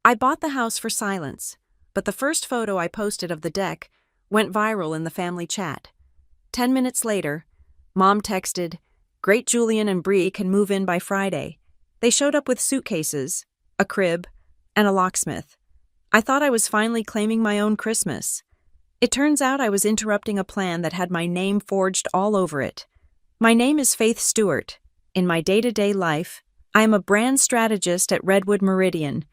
I bought the house for silence, but the first photo I posted of the deck went viral in the family chat. 10 minutes later, Mom texted, "Great, Julian and Bree can move in by Friday." They showed up with suitcases, a crib, and a locksmith. I thought I was finally claiming my own Christmas. It turns out I was interrupting a plan that had my name forged all over it. My name is Faith Stewart. In my day-to-day life, I am a brand strategist at Redwood Meridian,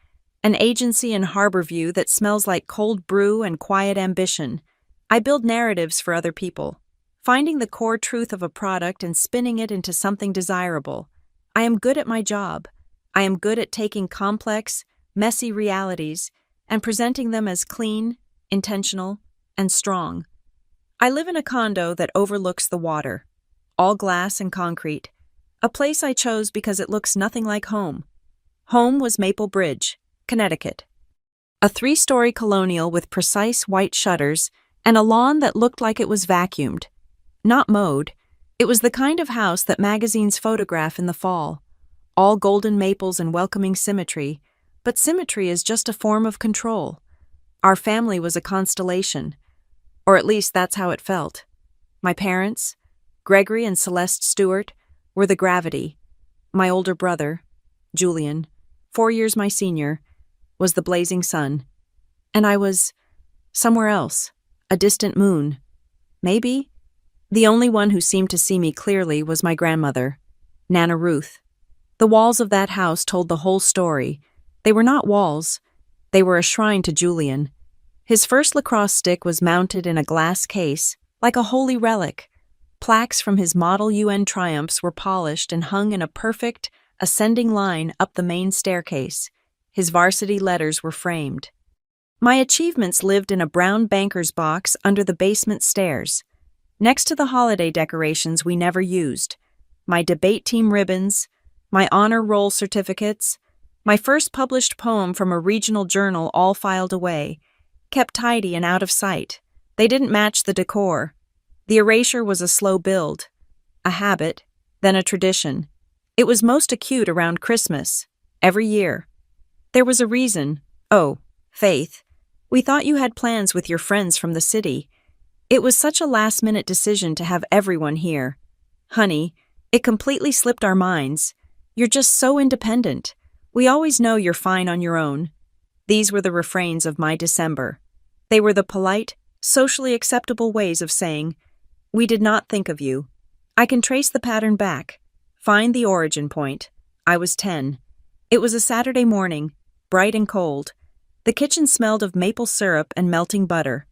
an agency in Harborview that smells like cold brew and quiet ambition. I build narratives for other people, finding the core truth of a product and spinning it into something desirable. I am good at my job. I am good at taking complex, messy realities and presenting them as clean, intentional, and strong. I live in a condo that overlooks the water, all glass and concrete, a place I chose because it looks nothing like home. Home was Maple Bridge, Connecticut. A 3-story colonial with precise white shutters and a lawn that looked like it was vacuumed. Not mowed. It was the kind of house that magazines photograph in the fall. All golden maples and welcoming symmetry, but symmetry is just a form of control. Our family was a constellation, or at least that's how it felt. My parents, Gregory and Celeste Stewart, were the gravity. My older brother, Julian, 4 years my senior, was the blazing sun. And I was somewhere else, a distant moon. Maybe. The only one who seemed to see me clearly was my grandmother, Nana Ruth. The walls of that house told the whole story. They were not walls. They were a shrine to Julian. His first lacrosse stick was mounted in a glass case, like a holy relic. Plaques from his Model UN triumphs were polished and hung in a perfect, ascending line up the main staircase. His varsity letters were framed. My achievements lived in a brown banker's box under the basement stairs, next to the holiday decorations we never used. My debate team ribbons, my honor roll certificates, my first published poem from a regional journal all filed away, kept tidy and out of sight. They didn't match the decor. The erasure was a slow build, a habit, then a tradition. It was most acute around Christmas, every year. There was a reason. Oh, Faith, we thought you had plans with your friends from the city. It was such a last-minute decision to have everyone here. Honey, it completely slipped our minds. You're just so independent. We always know you're fine on your own. These were the refrains of my December. They were the polite, socially acceptable ways of saying, "We did not think of you." I can trace the pattern back, find the origin point. I was 10. It was a Saturday morning, bright and cold. The kitchen smelled of maple syrup and melting butter.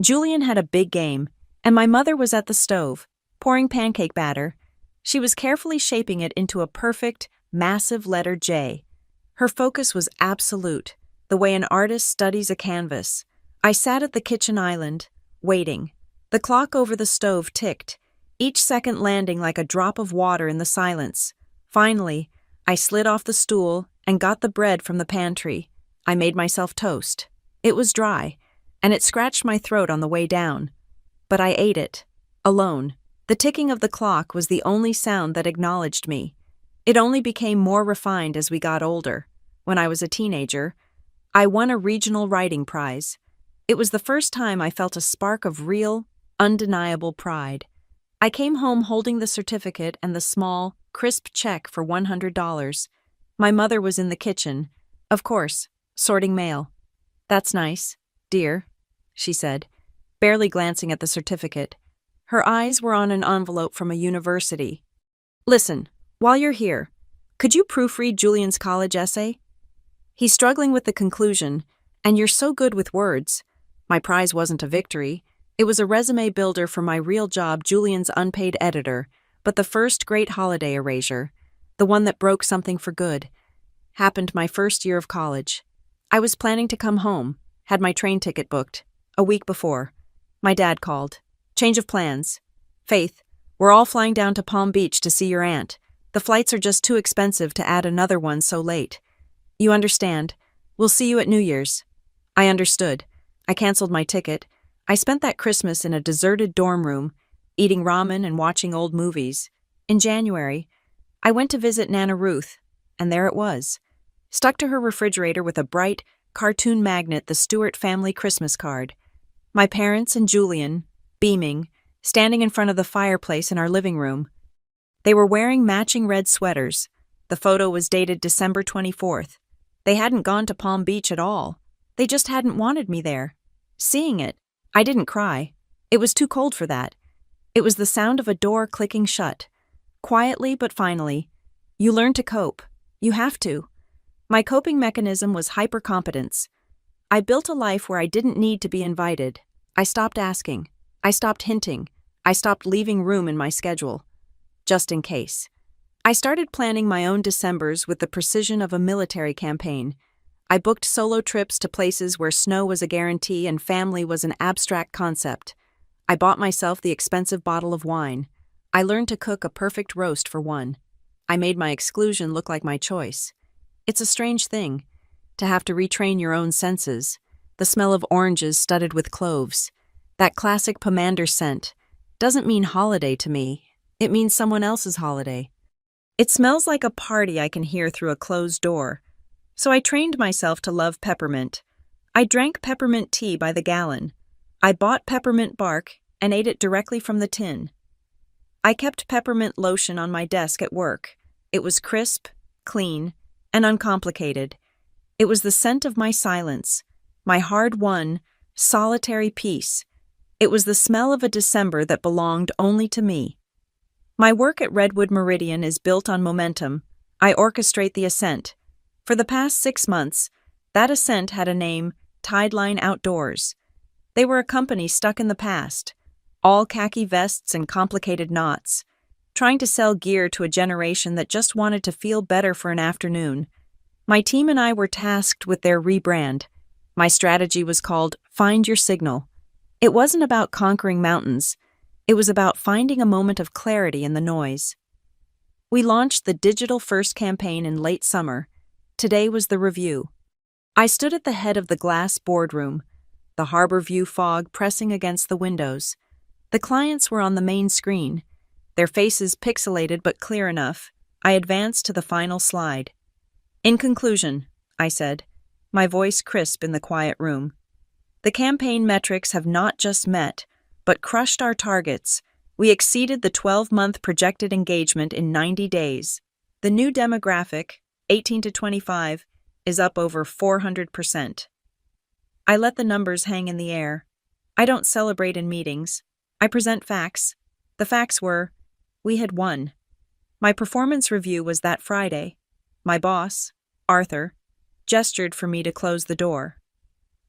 Julian had a big game, and my mother was at the stove, pouring pancake batter. She was carefully shaping it into a perfect, massive letter J. Her focus was absolute, the way an artist studies a canvas. I sat at the kitchen island, waiting. The clock over the stove ticked, each second landing like a drop of water in the silence. Finally, I slid off the stool and got the bread from the pantry. I made myself toast. It was dry, and it scratched my throat on the way down. But I ate it, alone. The ticking of the clock was the only sound that acknowledged me. It only became more refined as we got older. When I was a teenager, I won a regional writing prize. It was the first time I felt a spark of real, undeniable pride. I came home holding the certificate and the small, crisp check for $100. My mother was in the kitchen, of course, sorting mail. "That's nice, dear," she said, barely glancing at the certificate. Her eyes were on an envelope from a university. "Listen, while you're here, could you proofread Julian's college essay? He's struggling with the conclusion, and you're so good with words." My prize wasn't a victory. It was a resume builder for my real job, Julian's unpaid editor, but the first great holiday erasure, the one that broke something for good, happened my first year of college. I was planning to come home, had my train ticket booked, a week before. My dad called. "Change of plans. Faith, we're all flying down to Palm Beach to see your aunt. The flights are just too expensive to add another one so late. You understand. We'll see you at New Year's." I understood. I canceled my ticket. I spent that Christmas in a deserted dorm room, eating ramen and watching old movies. In January, I went to visit Nana Ruth, and there it was. stuck to her refrigerator with a bright, cartoon magnet, the Stewart family Christmas card. My parents and Julian, beaming, standing in front of the fireplace in our living room. They were wearing matching red sweaters. The photo was dated December 24th. They hadn't gone to Palm Beach at all. They just hadn't wanted me there. Seeing it, I didn't cry. It was too cold for that. It was the sound of a door clicking shut. Quietly but finally. You learn to cope. You have to. My coping mechanism was hypercompetence. I built a life where I didn't need to be invited. I stopped asking. I stopped hinting. I stopped leaving room in my schedule. Just in case. I started planning my own Decembers with the precision of a military campaign. I booked solo trips to places where snow was a guarantee and family was an abstract concept. I bought myself the expensive bottle of wine. I learned to cook a perfect roast for one. I made my exclusion look like my choice. It's a strange thing, to have to retrain your own senses. The smell of oranges studded with cloves, that classic pomander scent, doesn't mean holiday to me. It means someone else's holiday. It smells like a party I can hear through a closed door. So I trained myself to love peppermint. I drank peppermint tea by the gallon. I bought peppermint bark and ate it directly from the tin. I kept peppermint lotion on my desk at work. It was crisp, clean, and uncomplicated. It was the scent of my silence, my hard-won, solitary peace. It was the smell of a December that belonged only to me. My work at Redwood Meridian is built on momentum. I orchestrate the ascent. For the past 6 months, that ascent had a name, Tideline Outdoors. They were a company stuck in the past, all khaki vests and complicated knots, trying to sell gear to a generation that just wanted to feel better for an afternoon. My team and I were tasked with their rebrand. My strategy was called Find Your Signal. It wasn't about conquering mountains. It was about finding a moment of clarity in the noise. We launched the digital-first campaign in late summer. Today was the review. I stood at the head of the glass boardroom, the harbor view fog pressing against the windows. The clients were on the main screen, their faces pixelated but clear enough. I advanced to the final slide. In conclusion, I said, my voice crisp in the quiet room, the campaign metrics have not just met, but crushed our targets. We exceeded the 12-month projected engagement in 90 days. The new demographic, 18 to 25, is up over 400%. I let the numbers hang in the air. I don't celebrate in meetings. I present facts. The facts were, we had won. My performance review was that Friday. My boss, Arthur, gestured for me to close the door.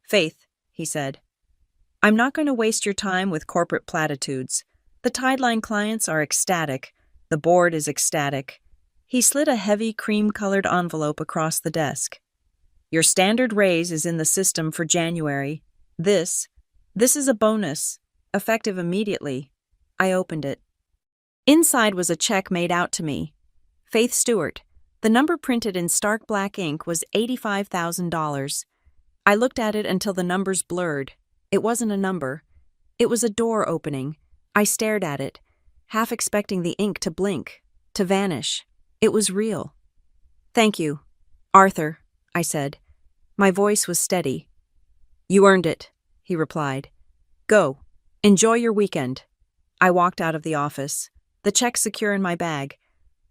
Faith, he said, I'm not going to waste your time with corporate platitudes. The Tideline clients are ecstatic. The board is ecstatic. He slid a heavy cream-colored envelope across the desk. Your standard raise is in the system for January. This is a bonus, effective immediately. I opened it. Inside was a check made out to me. Faith Stewart. The number printed in stark black ink was $85,000. I looked at it until the numbers blurred. It wasn't a number. It was a door opening. I stared at it, half expecting the ink to blink, to vanish. It was real. Thank you, Arthur, I said. My voice was steady. You earned it, he replied. Go. Enjoy your weekend. I walked out of the office, the check secure in my bag.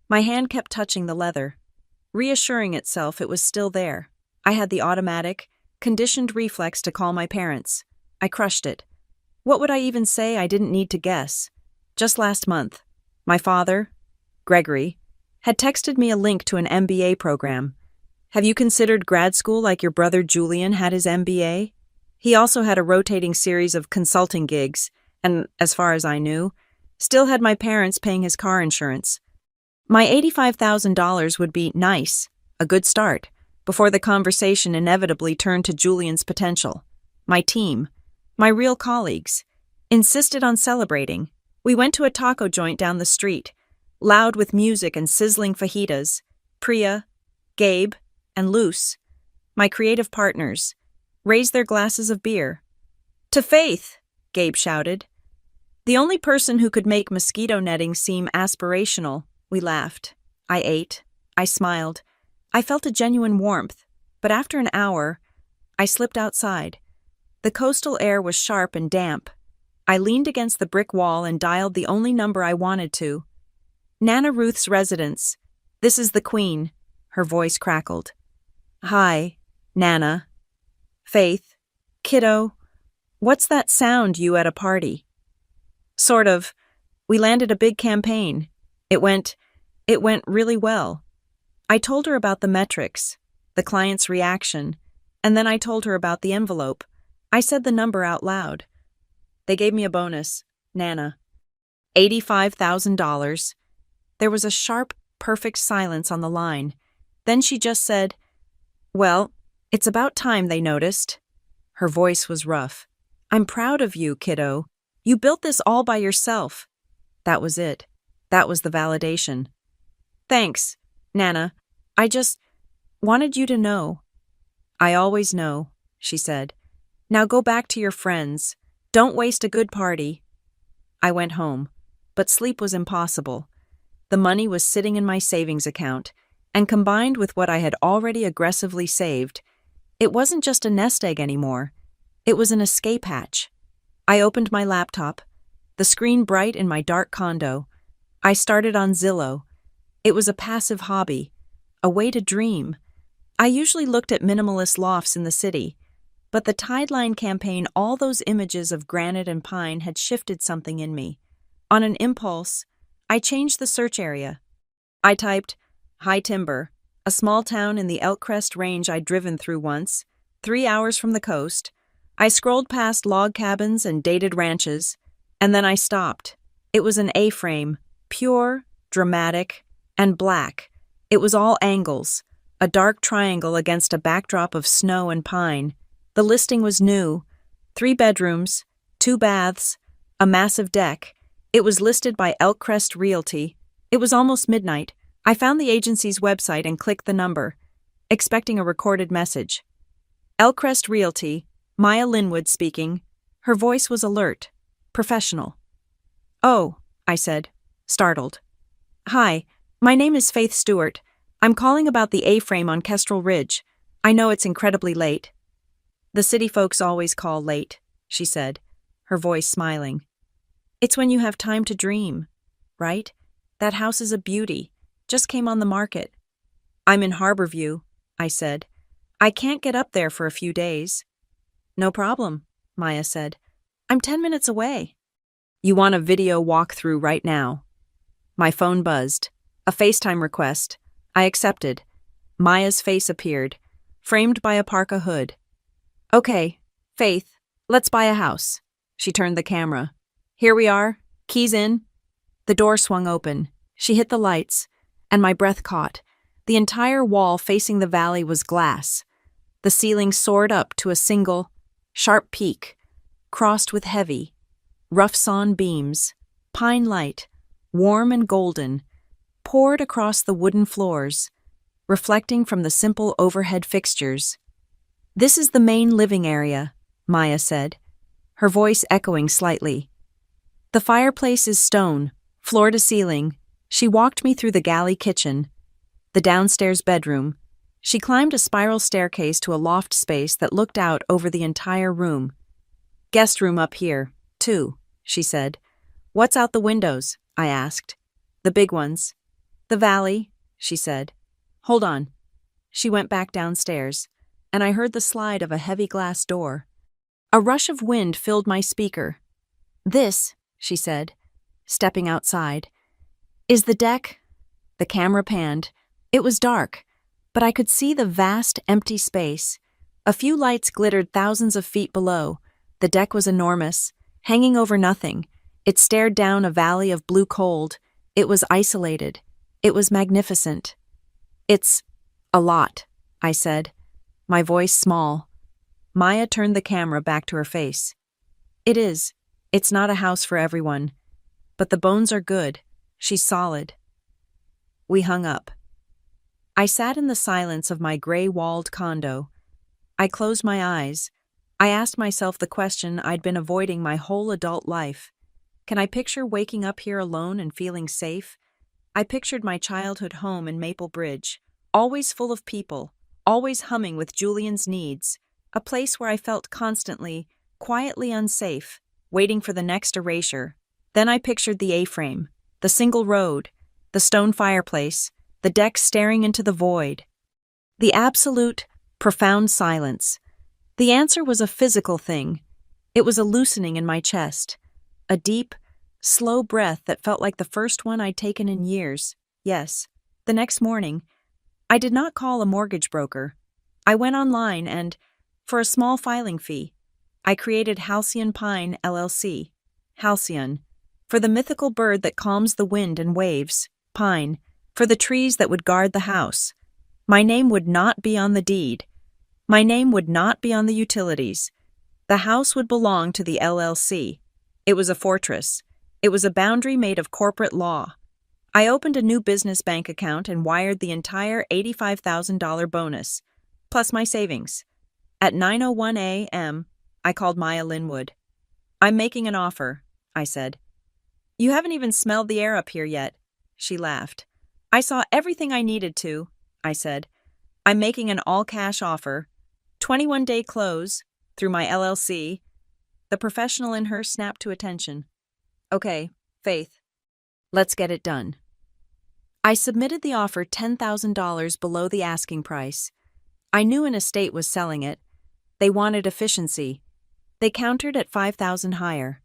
My hand kept touching the leather, reassuring itself it was still there. I had the automatic, conditioned reflex to call my parents. I crushed it. What would I even say? I didn't need to guess. Just last month, my father, Gregory, had texted me a link to an MBA program. Have you considered grad school like your brother Julian had his MBA? He also had a rotating series of consulting gigs, and, as far as I knew, still had my parents paying his car insurance. My $85,000 would be nice, a good start, before the conversation inevitably turned to Julian's potential. My team, my real colleagues, insisted on celebrating. We went to a taco joint down the street, loud with music and sizzling fajitas. Priya, Gabe, and Luce, my creative partners, raised their glasses of beer. To Faith, Gabe shouted. The only person who could make mosquito netting seem aspirational. We laughed. I ate. I smiled. I felt a genuine warmth, but after an hour, I slipped outside. The coastal air was sharp and damp. I leaned against the brick wall and dialed the only number I wanted to. Nana Ruth's residence. This is the Queen, her voice crackled. Hi, Nana. Faith. Kiddo. What's that sound you at a party? Sort of. We landed a big campaign. It went really well. I told her about the metrics, the client's reaction, and then I told her about the envelope. I said the number out loud. They gave me a bonus, Nana. $85,000. There was a sharp, perfect silence on the line. Then she just said, Well, it's about time they noticed. Her voice was rough. I'm proud of you, kiddo. You built this all by yourself. That was it. That was the validation. Thanks, Nana. I just wanted you to know. I always know, she said. Now go back to your friends. Don't waste a good party. I went home, but sleep was impossible. The money was sitting in my savings account, and combined with what I had already aggressively saved, it wasn't just a nest egg anymore. It was an escape hatch. I opened my laptop, the screen bright in my dark condo. I started on Zillow. It was a passive hobby, a way to dream. I usually looked at minimalist lofts in the city, but the Tideline campaign, all those images of granite and pine had shifted something in me. On an impulse, I changed the search area. I typed, High Timber, a small town in the Elk Crest Range I'd driven through once, 3 hours from the coast. I scrolled past log cabins and dated ranches, and then I stopped. It was an A-frame, pure, dramatic, and black. It was all angles, a dark triangle against a backdrop of snow and pine. The listing was new, 3 bedrooms, 2 baths, a massive deck. It was listed by Elk Crest Realty. It was almost midnight. I found the agency's website and clicked the number, expecting a recorded message. Elk Crest Realty, Maya Linwood speaking. Her voice was alert, professional. Oh, I said, startled. Hi, my name is Faith Stewart. I'm calling about the A-frame on Kestrel Ridge. I know it's incredibly late. The city folks always call late, she said, her voice smiling. It's when you have time to dream, right? That house is a beauty. Just came on the market. I'm in Harborview, I said. I can't get up there for a few days. No problem, Maya said. I'm 10 minutes away. You want a video walkthrough right now? My phone buzzed. A FaceTime request. I accepted. Maya's face appeared, framed by a parka hood. Okay, Faith, let's buy a house. She turned the camera. Here we are. Keys in. The door swung open. She hit the lights, and my breath caught. The entire wall facing the valley was glass. The ceiling soared up to a single, sharp peak, crossed with heavy, rough-sawn beams. Pine light, warm and golden, poured across the wooden floors, reflecting from the simple overhead fixtures. This is the main living area, Maya said, her voice echoing slightly. The fireplace is stone, floor to ceiling. She walked me through the galley kitchen, the downstairs bedroom. She climbed a spiral staircase to a loft space that looked out over the entire room. Guest room up here, too, she said. What's out the windows? I asked. The big ones. The valley, she said. Hold on. She went back downstairs, and I heard the slide of a heavy glass door. A rush of wind filled my speaker. This, she said, stepping outside, is the deck. The camera panned. It was dark, but I could see the vast, empty space. A few lights glittered thousands of feet below. The deck was enormous, hanging over nothing. It stared down a valley of blue cold. It was isolated. It was magnificent. It's a lot, I said, my voice small. Maya turned the camera back to her face. It is. It's not a house for everyone. But the bones are good. She's solid. We hung up. I sat in the silence of my gray-walled condo. I closed my eyes. I asked myself the question I'd been avoiding my whole adult life. Can I picture waking up here alone and feeling safe? I pictured my childhood home in Maple Bridge, always full of people, always humming with Julian's needs, a place where I felt constantly, quietly unsafe, waiting for the next erasure. Then I pictured the A-frame, the single road, the stone fireplace, the deck staring into the void. The absolute, profound silence. The answer was a physical thing. It was a loosening in my chest, a deep, slow breath that felt like the first one I'd taken in years. Yes, the next morning, I did not call a mortgage broker. I went online and, for a small filing fee, I created Halcyon Pine LLC. Halcyon, for the mythical bird that calms the wind and waves. Pine, for the trees that would guard the house. My name would not be on the deed. My name would not be on the utilities. The house would belong to the LLC. It was a fortress. It was a boundary made of corporate law. I opened a new business bank account and wired the entire $85,000 bonus, plus my savings. At 9:01 a.m., I called Maya Linwood. "I'm making an offer," I said. "You haven't even smelled the air up here yet," she laughed. "I saw everything I needed to," I said. "I'm making an all-cash offer. 21-day close, through my LLC. The professional in her snapped to attention. "Okay, Faith. Let's get it done." I submitted the offer $10,000 below the asking price. I knew an estate was selling it. They wanted efficiency. They countered at $5,000 higher.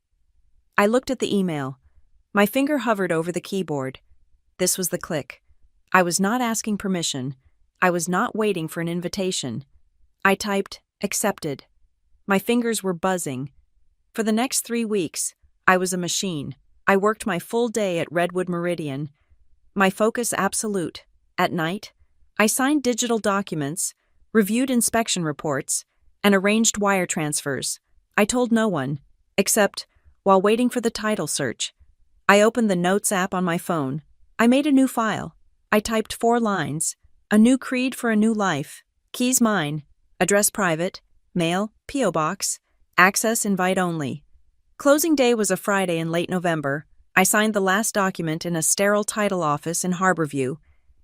I looked at the email. My finger hovered over the keyboard. This was the click. I was not asking permission. I was not waiting for an invitation. I typed, accepted. My fingers were buzzing. For the next 3 weeks, I was a machine. I worked my full day at Redwood Meridian. My focus absolute. At night, I signed digital documents, reviewed inspection reports, and arranged wire transfers. I told no one, except, while waiting for the title search, I opened the Notes app on my phone. I made a new file. I typed 4 lines. A new creed for a new life. Keys mine. Address private. Mail, P.O. Box. Access invite only. Closing day was a Friday in late November. I signed the last document in a sterile title office in Harborview,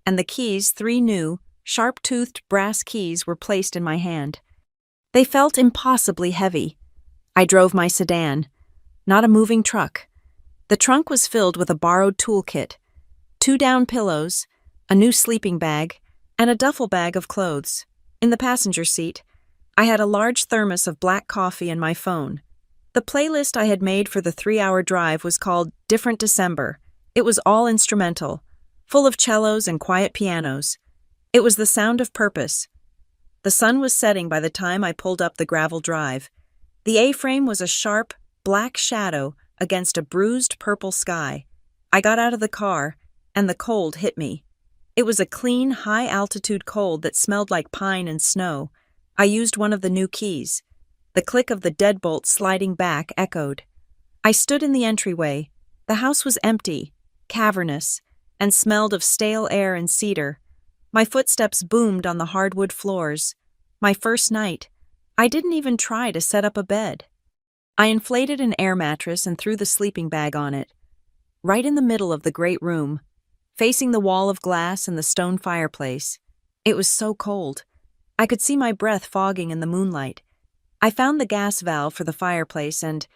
and the keys, 3 new, sharp-toothed brass keys, were placed in my hand. They felt impossibly heavy. I drove my sedan, not a moving truck. The trunk was filled with a borrowed toolkit, 2 down pillows, a new sleeping bag, and a duffel bag of clothes. In the passenger seat, I had a large thermos of black coffee and my phone. The playlist I had made for the 3-hour drive was called Different December. It was all instrumental, full of cellos and quiet pianos. It was the sound of purpose. The sun was setting by the time I pulled up the gravel drive. The A-frame was a sharp, black shadow against a bruised purple sky. I got out of the car, and the cold hit me. It was a clean, high-altitude cold that smelled like pine and snow. I used one of the new keys. The click of the deadbolt sliding back echoed. I stood in the entryway. The house was empty, cavernous, and smelled of stale air and cedar. My footsteps boomed on the hardwood floors. My first night. I didn't even try to set up a bed. I inflated an air mattress and threw the sleeping bag on it. Right in the middle of the great room, facing the wall of glass and the stone fireplace. It was so cold. I could see my breath fogging in the moonlight. I found the gas valve for the fireplace and,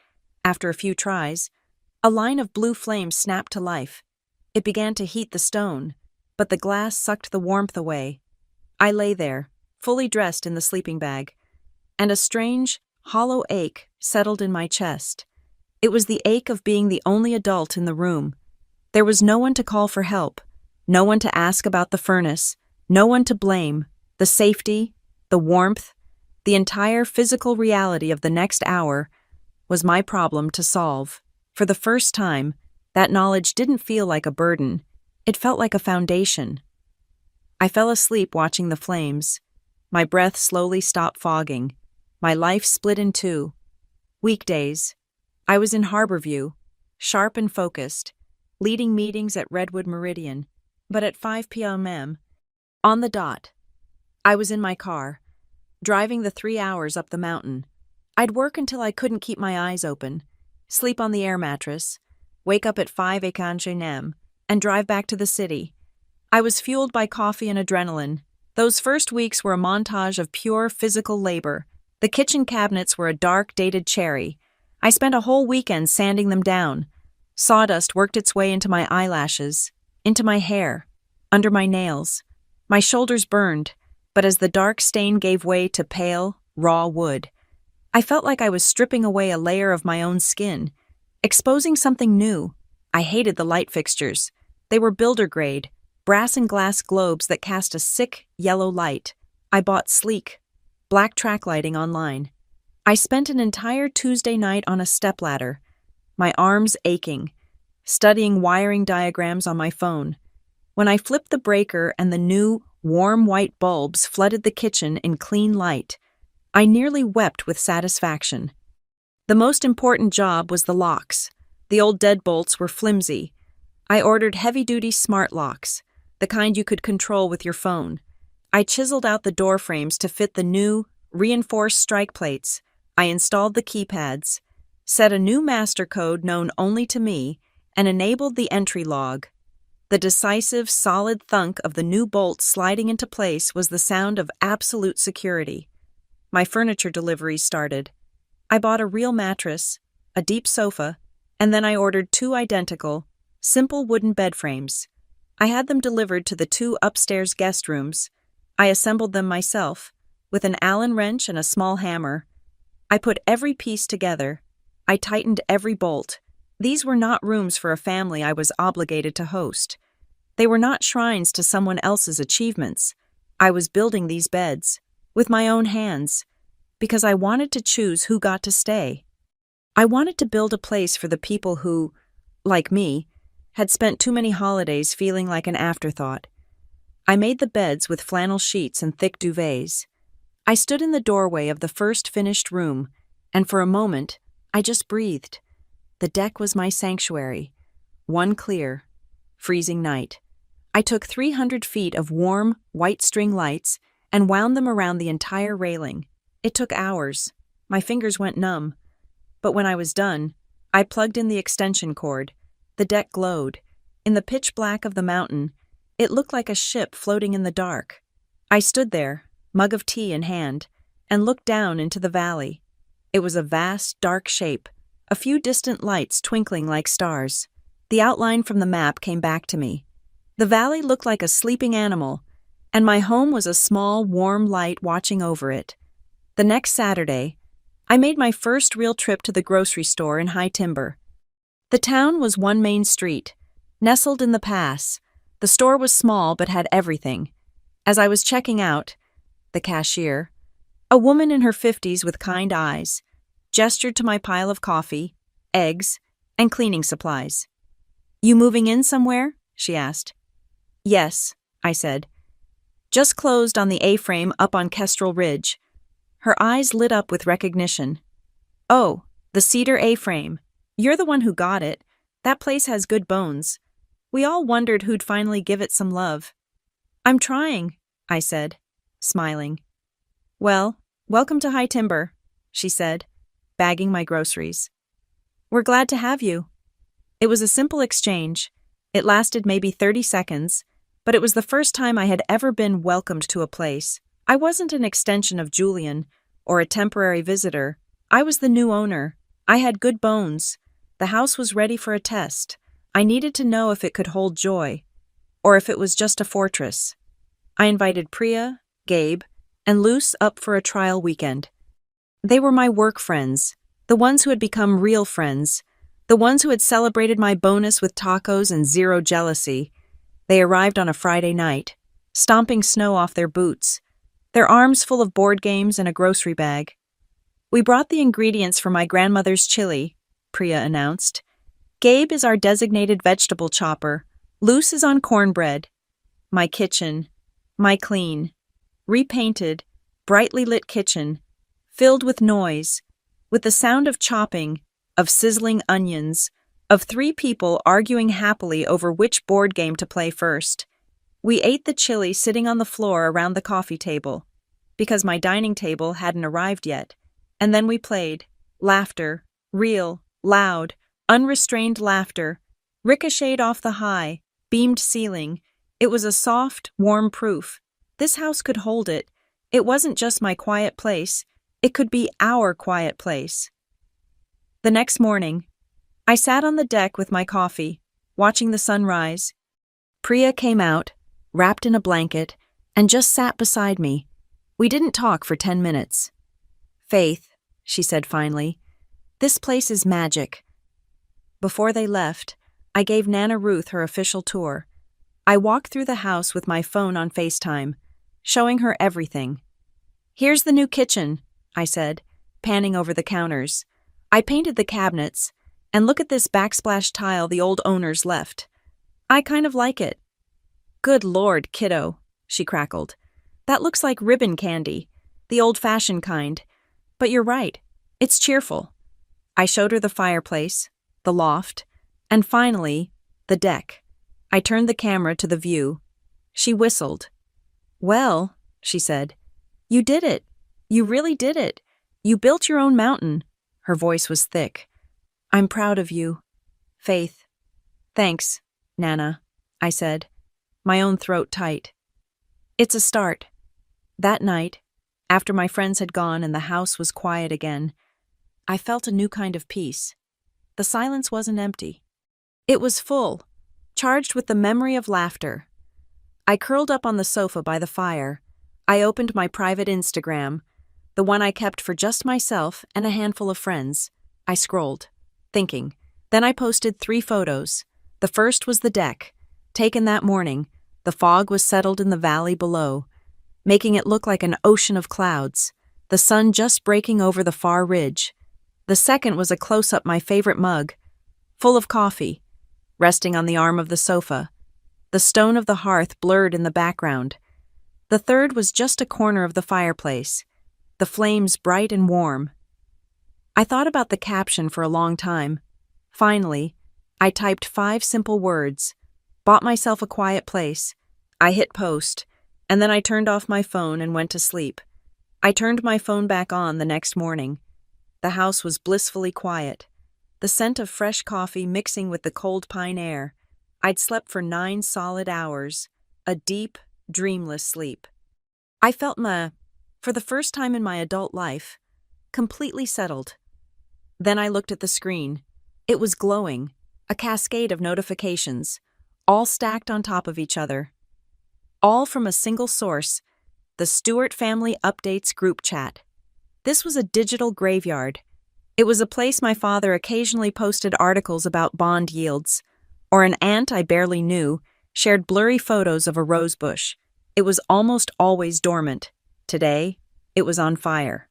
after a few tries, a line of blue flame snapped to life. It began to heat the stone, but the glass sucked the warmth away. I lay there, fully dressed in the sleeping bag, and a strange, hollow ache settled in my chest. It was the ache of being the only adult in the room. There was no one to call for help, no one to ask about the furnace, no one to blame. The safety, the warmth, the entire physical reality of the next hour was my problem to solve. For the first time, that knowledge didn't feel like a burden. It felt like a foundation. I fell asleep watching the flames. My breath slowly stopped fogging. My life split in 2. Weekdays. I was in Harborview, sharp and focused, leading meetings at Redwood Meridian. But at 5 p.m, on the dot, I was in my car, driving the 3 hours up the mountain. I'd work until I couldn't keep my eyes open, sleep on the air mattress, wake up at 5 a.m, and drive back to the city. I was fueled by coffee and adrenaline. Those first weeks were a montage of pure physical labor. The kitchen cabinets were a dark, dated cherry. I spent a whole weekend sanding them down. Sawdust worked its way into my eyelashes, into my hair, under my nails. My shoulders burned, but as the dark stain gave way to pale, raw wood, I felt like I was stripping away a layer of my own skin, exposing something new. I hated the light fixtures. They were builder grade, brass and glass globes that cast a sick, yellow light. I bought sleek, black track lighting online. I spent an entire Tuesday night on a stepladder, my arms aching, studying wiring diagrams on my phone. When I flipped the breaker and the new, warm white bulbs flooded the kitchen in clean light, I nearly wept with satisfaction. The most important job was the locks. The old deadbolts were flimsy. I ordered heavy-duty smart locks, the kind you could control with your phone. I chiseled out the door frames to fit the new, reinforced strike plates. I installed the keypads, set a new master code known only to me, and enabled the entry log. The decisive, solid thunk of the new bolts sliding into place was the sound of absolute security. My furniture deliveries started. I bought a real mattress, a deep sofa, and then I ordered 2 identical, simple wooden bed frames. I had them delivered to the 2 upstairs guest rooms. I assembled them myself, with an Allen wrench and a small hammer. I put every piece together. I tightened every bolt. These were not rooms for a family I was obligated to host. They were not shrines to someone else's achievements. I was building these beds, with my own hands, because I wanted to choose who got to stay. I wanted to build a place for the people who, like me, had spent too many holidays feeling like an afterthought. I made the beds with flannel sheets and thick duvets. I stood in the doorway of the first finished room, and for a moment, I just breathed. The deck was my sanctuary. One clear, freezing night. I took 300 feet of warm, white string lights and wound them around the entire railing. It took hours. My fingers went numb. But when I was done, I plugged in the extension cord. The deck glowed. In the pitch black of the mountain, it looked like a ship floating in the dark. I stood there, mug of tea in hand, and looked down into the valley. It was a vast, dark shape, a few distant lights twinkling like stars. The outline from the map came back to me. The valley looked like a sleeping animal, and my home was a small, warm light watching over it. The next Saturday, I made my first real trip to the grocery store in High Timber. The town was one main street, nestled in the pass. The store was small but had everything. As I was checking out, the cashier, a woman in her 50s with kind eyes, gestured to my pile of coffee, eggs, and cleaning supplies. "You moving in somewhere?" she asked. "Yes," I said. "Just closed on the A-frame up on Kestrel Ridge." Her eyes lit up with recognition. "Oh, the cedar A-frame. You're the one who got it. That place has good bones. We all wondered who'd finally give it some love." "I'm trying," I said, smiling. "Well, welcome to High Timber," she said, bagging my groceries. "We're glad to have you." It was a simple exchange. It lasted maybe 30 seconds, but it was the first time I had ever been welcomed to a place. I wasn't an extension of Julian or a temporary visitor. I was the new owner. I had good bones. The house was ready for a test. I needed to know if it could hold joy, or if it was just a fortress. I invited Priya, Gabe, and Luce up for a trial weekend. They were my work friends, the ones who had become real friends, the ones who had celebrated my bonus with tacos and zero jealousy. They arrived on a Friday night, stomping snow off their boots, their arms full of board games and a grocery bag. "We brought the ingredients for my grandmother's chili," Priya announced. "Gabe is our designated vegetable chopper. Luce is on cornbread." My kitchen, my clean, repainted, brightly lit kitchen, filled with noise, with the sound of chopping, of sizzling onions, of 3 people arguing happily over which board game to play first. We ate the chili sitting on the floor around the coffee table, because my dining table hadn't arrived yet, and then we played. Laughter, real, loud, unrestrained laughter, ricocheted off the high, beamed ceiling, It was a soft, warm proof. This house could hold it. It wasn't just my quiet place. It could be our quiet place. The next morning, I sat on the deck with my coffee, watching the sun rise. Priya came out, wrapped in a blanket, and just sat beside me. We didn't talk for 10 minutes. "Faith," she said finally, "this place is magic." Before they left, I gave Nana Ruth her official tour. I walked through the house with my phone on FaceTime, showing her everything. "Here's the new kitchen," I said, panning over the counters. "I painted the cabinets, and look at this backsplash tile the old owners left. I kind of like it." "Good Lord, kiddo," she crackled. "That looks like ribbon candy, the old-fashioned kind. But you're right, it's cheerful." I showed her the fireplace, the loft, and finally, the deck. I turned the camera to the view. She whistled. "Well," she said, "you did it. You really did it. You built your own mountain." Her voice was thick. "I'm proud of you, Faith." "Thanks, Nana," I said, my own throat tight. "It's a start." That night, after my friends had gone and the house was quiet again, I felt a new kind of peace. The silence wasn't empty. It was full, charged with the memory of laughter. I curled up on the sofa by the fire. I opened my private Instagram, the one I kept for just myself and a handful of friends. I scrolled, thinking. Then I posted 3 photos. The first was the deck. Taken that morning, the fog was settled in the valley below, making it look like an ocean of clouds, the sun just breaking over the far ridge. The second was a close-up my favorite mug, full of coffee, resting on the arm of the sofa, the stone of the hearth blurred in the background. The third was just a corner of the fireplace, the flames bright and warm. I thought about the caption for a long time. Finally, I typed 5 simple words, bought myself a quiet place. I hit post, and then I turned off my phone and went to sleep. I turned my phone back on the next morning. The house was blissfully quiet, the scent of fresh coffee mixing with the cold pine air. I'd slept for 9 solid hours, a deep, dreamless sleep. I felt for the first time in my adult life, completely settled. Then I looked at the screen. It was glowing, a cascade of notifications, all stacked on top of each other. All from a single source, the Stewart Family Updates group chat. This was a digital graveyard. It was a place my father occasionally posted articles about bond yields, or an aunt I barely knew shared blurry photos of a rose bush. It was almost always dormant. Today, it was on fire.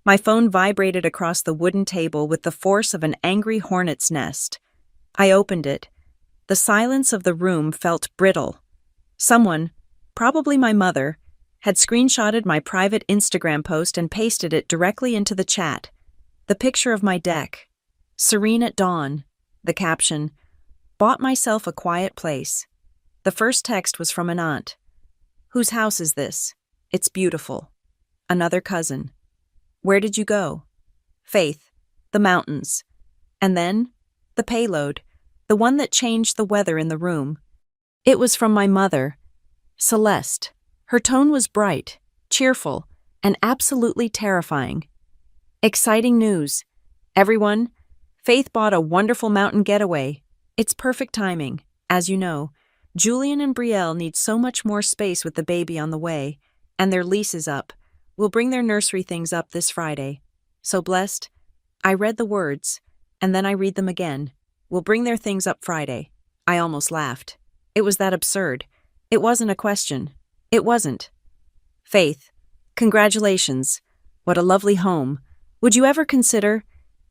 My phone vibrated across the wooden table with the force of an angry hornet's nest. I opened it. The silence of the room felt brittle. Someone, probably my mother, had screenshotted my private Instagram post and pasted it directly into the chat. The picture of my deck. "Serene at dawn." The caption, "Bought myself a quiet place." The first text was from an aunt. "Whose house is this? It's beautiful." Another cousin. "Where did you go?" "Faith, the mountains." And then, the payload, the one that changed the weather in the room. It was from my mother, Celeste. Her tone was bright, cheerful, and absolutely terrifying. "Exciting news. Everyone, Faith bought a wonderful mountain getaway. It's perfect timing. As you know, Julian and Brielle need so much more space with the baby on the way, and their lease is up. We'll bring their nursery things up this Friday. So blessed." I read the words, and then I read them again. "We'll bring their things up Friday." I almost laughed. It was that absurd. It wasn't a question. It wasn't. "Faith, congratulations. What a lovely home. Would you ever consider—"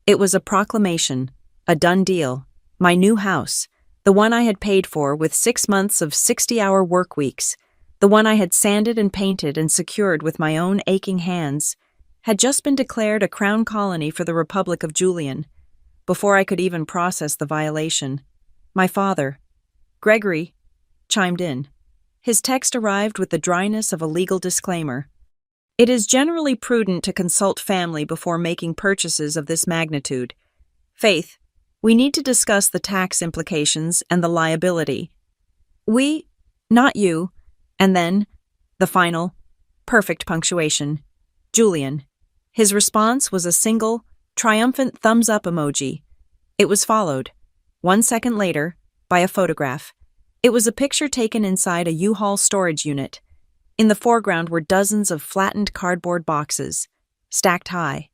It was a proclamation, a done deal. My new house, the one I had paid for with 6 months of 60-hour work weeks, the one I had sanded and painted and secured with my own aching hands, had just been declared a crown colony for the Republic of Julian. Before I could even process the violation, my father, Gregory, chimed in. His text arrived with the dryness of a legal disclaimer. "It is generally prudent to consult family before making purchases of this magnitude. Faith, we need to discuss the tax implications and the liability." Not you. And then, the final, perfect punctuation. Julian. His response was a single, triumphant thumbs up emoji. It was followed, 1 second later, by a photograph. It was a picture taken inside a U-Haul storage unit. In the foreground were dozens of flattened cardboard boxes, stacked high.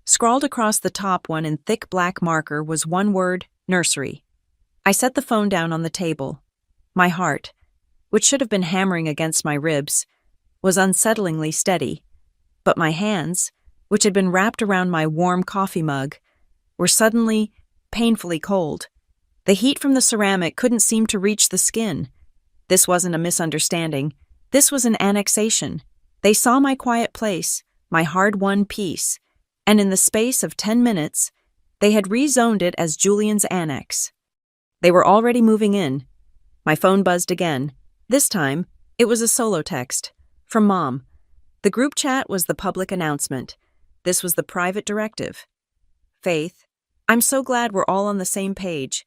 Scrawled across the top one in thick black marker was one word, nursery. I set the phone down on the table. My heart, which should have been hammering against my ribs, was unsettlingly steady, but my hands, which had been wrapped around my warm coffee mug, were suddenly, painfully cold. The heat from the ceramic couldn't seem to reach the skin. This wasn't a misunderstanding. This was an annexation. They saw my quiet place, my hard-won peace, and in the space of 10 minutes, they had rezoned it as Julian's annex. They were already moving in. My phone buzzed again. This time, it was a solo text. From Mom. The group chat was the public announcement. This was the private directive. Faith, I'm so glad we're all on the same page.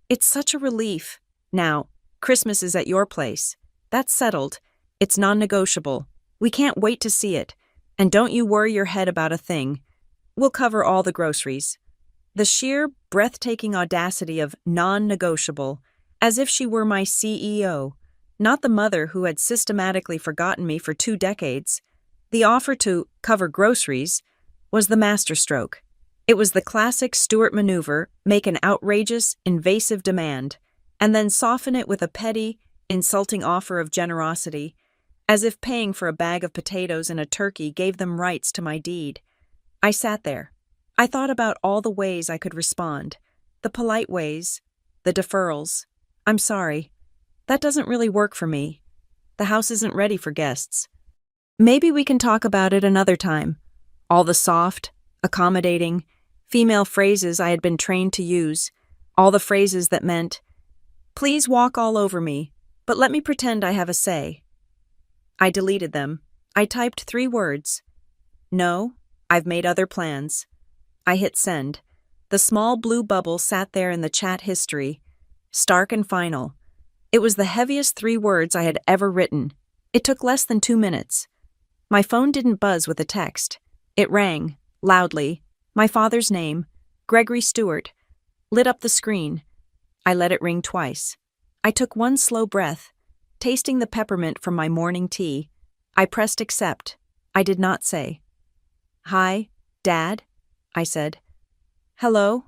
It's such a relief. Now, Christmas is at your place. That's settled. It's non-negotiable. We can't wait to see it. And don't you worry your head about a thing. We'll cover all the groceries. The sheer, breathtaking audacity of non-negotiable, as if she were my CEO, not the mother who had systematically forgotten me for 2 decades. The offer to cover groceries was the masterstroke. It was the classic Stewart maneuver, make an outrageous, invasive demand, and then soften it with a petty, insulting offer of generosity, as if paying for a bag of potatoes and a turkey gave them rights to my deed. I sat there. I thought about all the ways I could respond, the polite ways, the deferrals. I'm sorry. That doesn't really work for me. The house isn't ready for guests. Maybe we can talk about it another time. All the soft, accommodating, female phrases I had been trained to use, all the phrases that meant, please walk all over me, but let me pretend I have a say. I deleted them. I typed 3 words. No, I've made other plans. I hit send. The small blue bubble sat there in the chat history, stark and final. It was the heaviest 3 words I had ever written. It took less than 2 minutes. My phone didn't buzz with a text. It rang, loudly, my father's name, Gregory Stewart, lit up the screen. I let it ring twice. I took 1 slow breath, tasting the peppermint from my morning tea. I pressed accept. I did not say, "Hi, Dad," I said. "Hello?"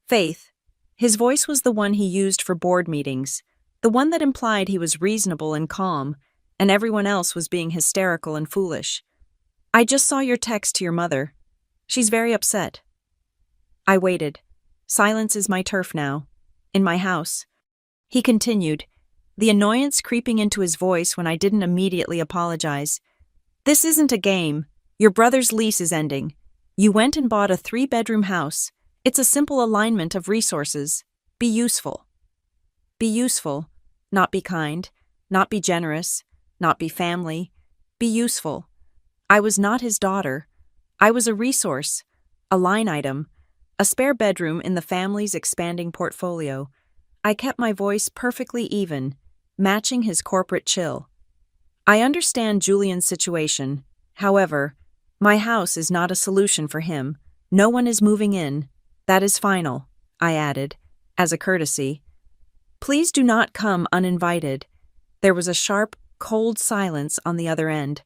Faith. His voice was the one he used for board meetings, the one that implied he was reasonable and calm, and everyone else was being hysterical and foolish. "I just saw your text to your mother. She's very upset." I waited. Silence is my turf now. In my house. He continued, the annoyance creeping into his voice when I didn't immediately apologize. "This isn't a game. Your brother's lease is ending. You went and bought a 3-bedroom house. It's a simple alignment of resources. Be useful." Be useful. Not be kind. Not be generous. Not be family. Be useful. I was not his daughter. I was a resource. A line item. A spare bedroom in the family's expanding portfolio. I kept my voice perfectly even, matching his corporate chill. I understand Julian's situation. However, my house is not a solution for him. No one is moving in. That is final, I added, as a courtesy. Please do not come uninvited. There was a sharp, cold silence on the other end.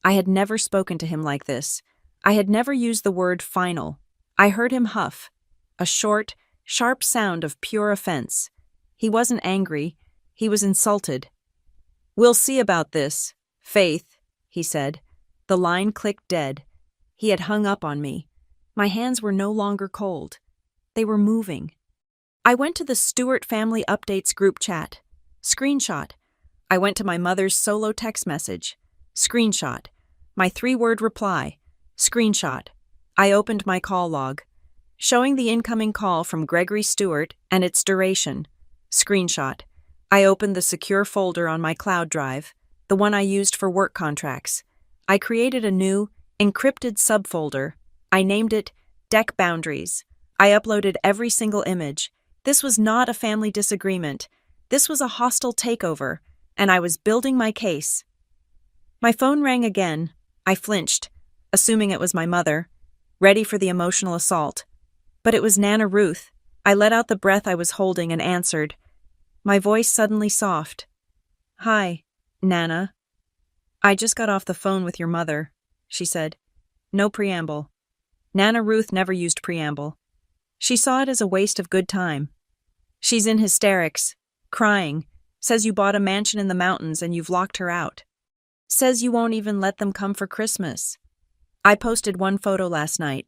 I had never spoken to him like this. I had never used the word final. I heard him huff, a short, sharp sound of pure offense. He wasn't angry. He was insulted. "We'll see about this, Faith," he said. The line clicked dead. He had hung up on me. My hands were no longer cold. They were moving. I went to the Stewart Family Updates group chat. Screenshot. I went to my mother's solo text message. Screenshot. My 3-word reply. Screenshot. I opened my call log, showing the incoming call from Gregory Stewart and its duration. Screenshot. I opened the secure folder on my cloud drive, the one I used for work contracts. I created a new, encrypted subfolder. I named it Deck Boundaries. I uploaded every single image. This was not a family disagreement. This was a hostile takeover. and I was building my case. My phone rang again. I flinched, assuming it was my mother, ready for the emotional assault. But it was Nana Ruth. I let out the breath I was holding and answered, my voice suddenly soft. Hi, Nana. I just got off the phone with your mother, she said. No preamble. Nana Ruth never used preamble. She saw it as a waste of good time. She's in hysterics, crying, says you bought a mansion in the mountains and you've locked her out. Says you won't even let them come for Christmas. I posted one photo last night.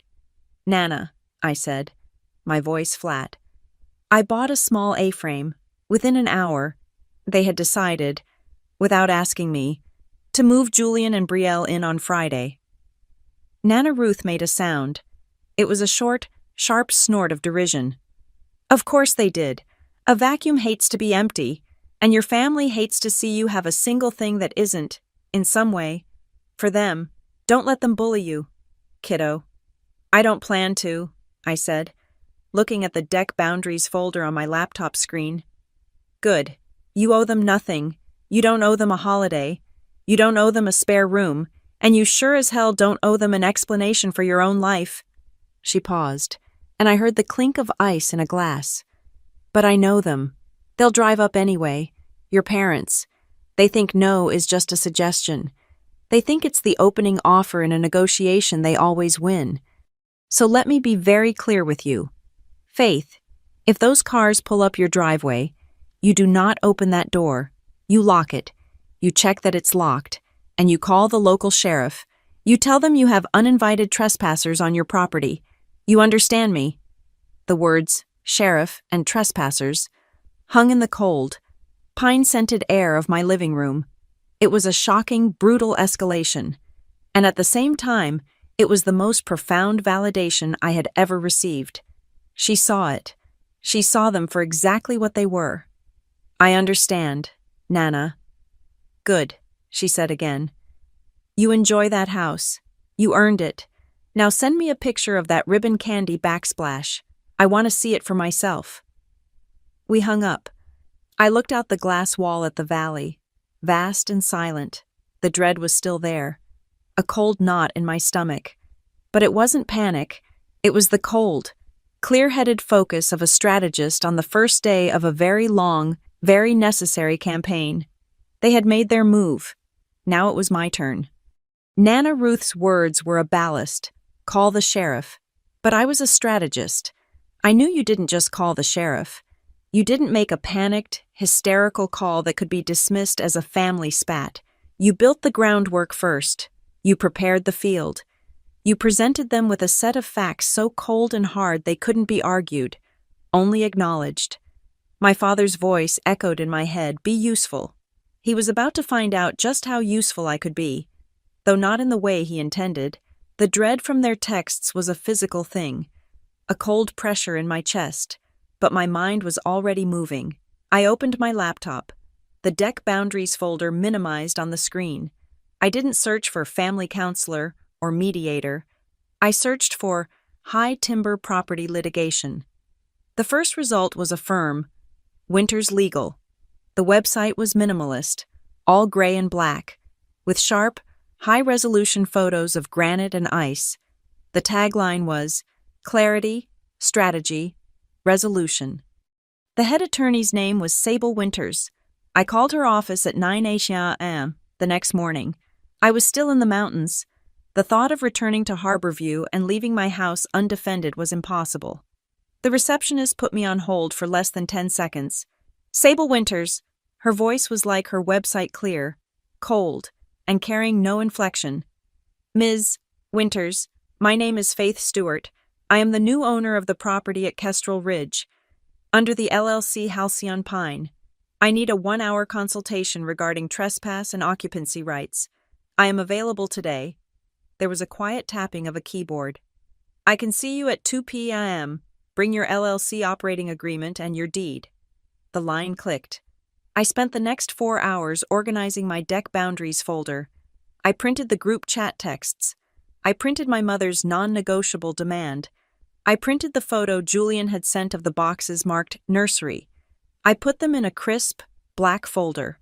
Nana, I said, my voice flat. I bought a small A-frame. Within an hour, they had decided, without asking me, to move Julian and Brielle in on Friday. Nana Ruth made a sound. It was a short, sharp snort of derision. Of course they did. A vacuum hates to be empty, and your family hates to see you have a single thing that isn't, in some way, for them. Don't let them bully you, kiddo. I don't plan to, I said, looking at the deck boundaries folder on my laptop screen. Good. You owe them nothing. You don't owe them a holiday. You don't owe them a spare room, and you sure as hell don't owe them an explanation for your own life. She paused, and I heard the clink of ice in a glass. But I know them. They'll drive up anyway. Your parents. They think no is just a suggestion. They think it's the opening offer in a negotiation they always win. So let me be very clear with you. Faith, if those cars pull up your driveway, you do not open that door. You lock it. You check that it's locked, and you call the local sheriff. You tell them you have uninvited trespassers on your property. You understand me? The words, sheriff and trespassers, hung in the cold, pine-scented air of my living room. It was a shocking, brutal escalation, and at the same time, it was the most profound validation I had ever received. She saw it. She saw them for exactly what they were. I understand, Nana. Good, she said again. You enjoy that house. You earned it. Now send me a picture of that ribbon candy backsplash. I want to see it for myself. We hung up. I looked out the glass wall at the valley, vast and silent. The dread was still there, a cold knot in my stomach. But it wasn't panic. It was the cold, clear-headed focus of a strategist on the first day of a very long, very necessary campaign. They had made their move. Now it was my turn. Nana Ruth's words were a ballast. Call the sheriff. But I was a strategist. I knew you didn't just call the sheriff. You didn't make a panicked, hysterical call that could be dismissed as a family spat. You built the groundwork first. You prepared the field. You presented them with a set of facts so cold and hard they couldn't be argued, only acknowledged. My father's voice echoed in my head, be useful. He was about to find out just how useful I could be, though not in the way he intended. The dread from their texts was a physical thing, a cold pressure in my chest, but my mind was already moving. I opened my laptop, the deck boundaries folder minimized on the screen. I didn't search for family counselor or mediator. I searched for high timber property litigation. The first result was a firm, Winters Legal. The website was minimalist, all gray and black, with sharp, high-resolution photos of granite and ice. The tagline was, clarity, strategy, resolution. The head attorney's name was Sable Winters. I called her office at 9 a.m. the next morning. I was still in the mountains. The thought of returning to Harborview and leaving my house undefended was impossible. The receptionist put me on hold for less than 10 seconds. Sable Winters. Her voice was like her website clear, cold, and carrying no inflection. Ms. Winters, my name is Faith Stewart. I am the new owner of the property at Kestrel Ridge, under the LLC Halcyon Pine. I need a 1-hour consultation regarding trespass and occupancy rights. I am available today. There was a quiet tapping of a keyboard. I can see you at 2 p.m. Bring your LLC operating agreement and your deed. The line clicked. I spent the next 4 hours organizing my deck boundaries folder. I printed the group chat texts. I printed my mother's non-negotiable demand. I printed the photo Julian had sent of the boxes marked nursery. I put them in a crisp, black folder.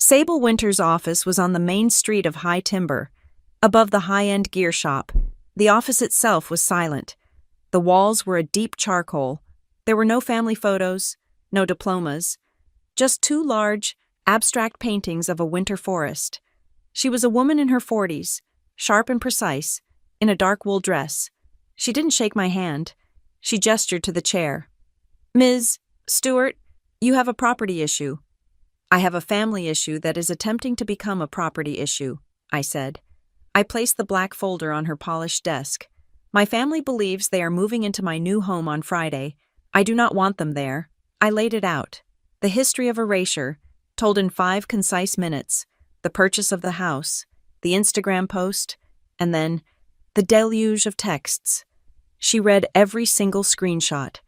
Sable Winter's office was on the main street of high timber, above the high-end gear shop. The office itself was silent. The walls were a deep charcoal. There were no family photos, no diplomas, just two large, abstract paintings of a winter forest. She was a woman in her 40s, sharp and precise, in a dark wool dress. She didn't shake my hand. She gestured to the chair. "Ms. Stewart, you have a property issue." "I have a family issue that is attempting to become a property issue," I said. I placed the black folder on her polished desk. "My family believes they are moving into my new home on Friday. I do not want them there." I laid it out. The history of erasure, told in 5 concise minutes, the purchase of the house, the Instagram post, and then the deluge of texts. She read every single screenshot.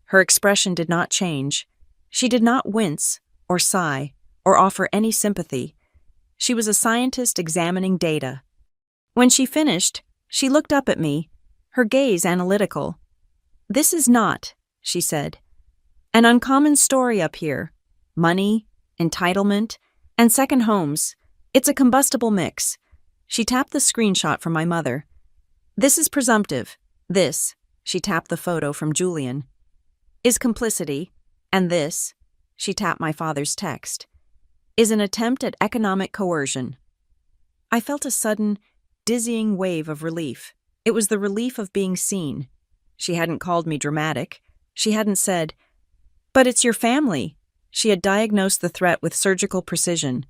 Her expression did not change. She did not wince, or sigh, or offer any sympathy. She was a scientist examining data. When she finished, she looked up at me, her gaze analytical. "This is not," she said, "an uncommon story up here. Money, entitlement, and second homes. It's a combustible mix." She tapped the screenshot from my mother. "This is presumptive. This," she tapped the photo from Julian, "is complicity. And this," she tapped my father's text, "is an attempt at economic coercion." I felt a sudden, dizzying wave of relief. It was the relief of being seen. She hadn't called me dramatic. She hadn't said, "But it's your family." She had diagnosed the threat with surgical precision.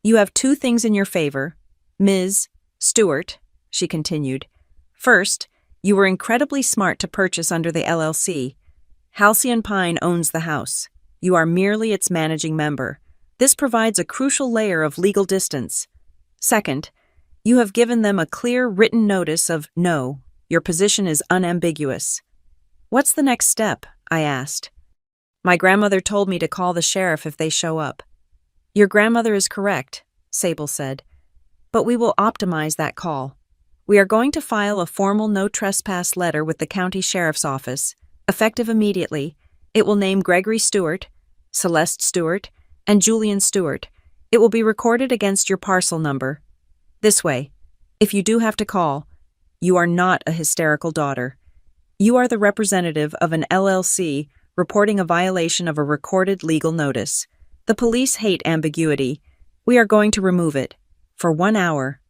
"You have 2 things in your favor, Ms. Stewart," she continued. "First, you were incredibly smart to purchase under the LLC. Halcyon Pine owns the house. You are merely its managing member. This provides a crucial layer of legal distance. Second, you have given them a clear written notice of no. Your position is unambiguous." "What's the next step?" I asked. "My grandmother told me to call the sheriff if they show up." "Your grandmother is correct," Sable said. "But we will optimize that call. We are going to file a formal no trespass letter with the county sheriff's office. Effective immediately, it will name Gregory Stewart, Celeste Stewart, and Julian Stewart. It will be recorded against your parcel number. This way, if you do have to call, you are not a hysterical daughter. You are the representative of an LLC reporting a violation of a recorded legal notice. The police hate ambiguity. We are going to remove it. For 1 hour.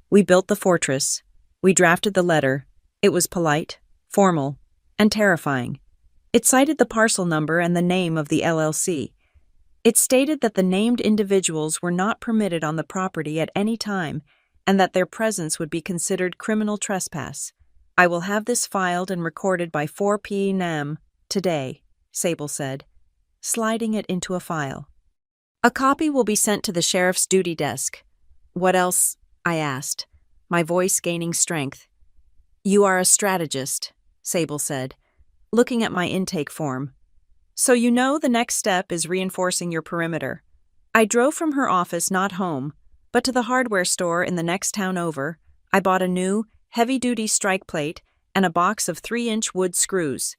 We built the fortress. We drafted the letter. It was polite, formal, and terrifying. It cited the parcel number and the name of the LLC. It stated that the named individuals were not permitted on the property at any time and that their presence would be considered criminal trespass. "I will have this filed and recorded by 4 p.m. today," Sable said, sliding it into a file. "A copy will be sent to the sheriff's duty desk." "What else?" I asked, my voice gaining strength. "You are a strategist," Sable said, looking at my intake form. "So you know the next step is reinforcing your perimeter." I drove from her office not home, but to the hardware store in the next town over. I bought a new, heavy-duty strike plate and a box of 3-inch wood screws.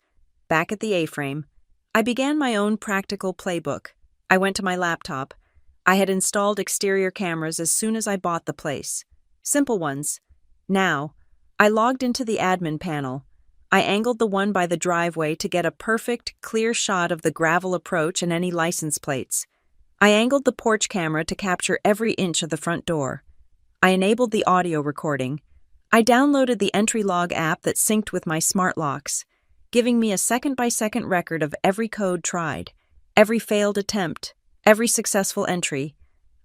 Back at the A-frame, I began my own practical playbook. I went to my laptop. I had installed exterior cameras as soon as I bought the place. Simple ones. Now, I logged into the admin panel. I angled the one by the driveway to get a perfect, clear shot of the gravel approach and any license plates. I angled the porch camera to capture every inch of the front door. I enabled the audio recording. I downloaded the entry log app that synced with my smart locks, giving me a second-by-second record of every code tried, every failed attempt, every successful entry.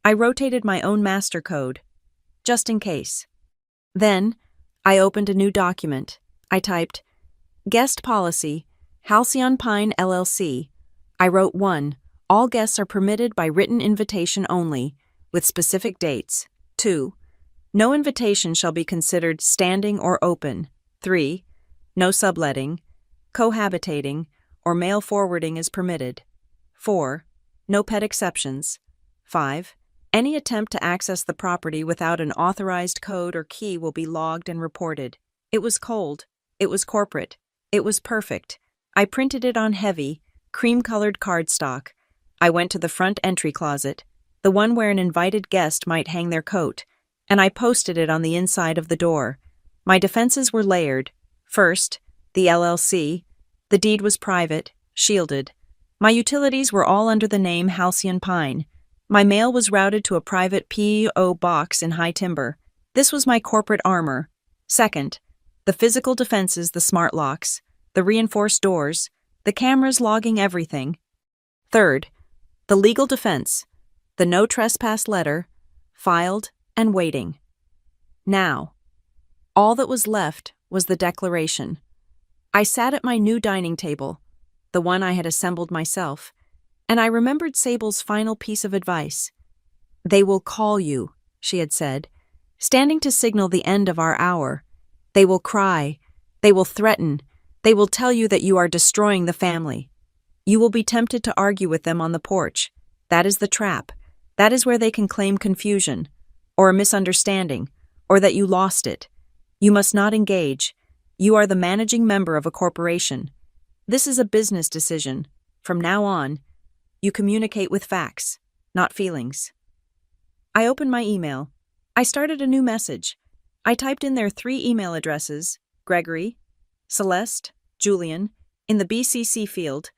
I rotated my own master code, just in case. Then, I opened a new document. I typed, "Guest Policy, Halcyon Pine LLC." I wrote 1. All guests are permitted by written invitation only, with specific dates. 2. No invitation shall be considered standing or open. 3. No subletting, cohabitating, or mail forwarding is permitted. 4. No pet exceptions. 5. Any attempt to access the property without an authorized code or key will be logged and reported. It was cold. It was corporate. It was perfect. I printed it on heavy, cream-colored cardstock. I went to the front entry closet. the one where an invited guest might hang their coat, and I posted it on the inside of the door. My defenses were layered. First, the LLC. The deed was private, shielded. My utilities were all under the name Halcyon Pine. My mail was routed to a private P.O. box in High Timber. This was my corporate armor. Second, the physical defenses, the smart locks, the reinforced doors, the cameras logging everything. Third, the legal defense, the no trespass letter, filed and waiting. Now, all that was left was the declaration. I sat at my new dining table, the one I had assembled myself, and I remembered Sable's final piece of advice. "They will call you," she had said, standing to signal the end of our hour. "They will cry. They will threaten. They will tell you that you are destroying the family. You will be tempted to argue with them on the porch. That is the trap. That is where they can claim confusion, or a misunderstanding, or that you lost it. You must not engage. You are the managing member of a corporation. This is a business decision. From now on, you communicate with facts, not feelings." I opened my email. I started a new message. I typed in their 3 email addresses, Gregory, Celeste, Julian, in the BCC field.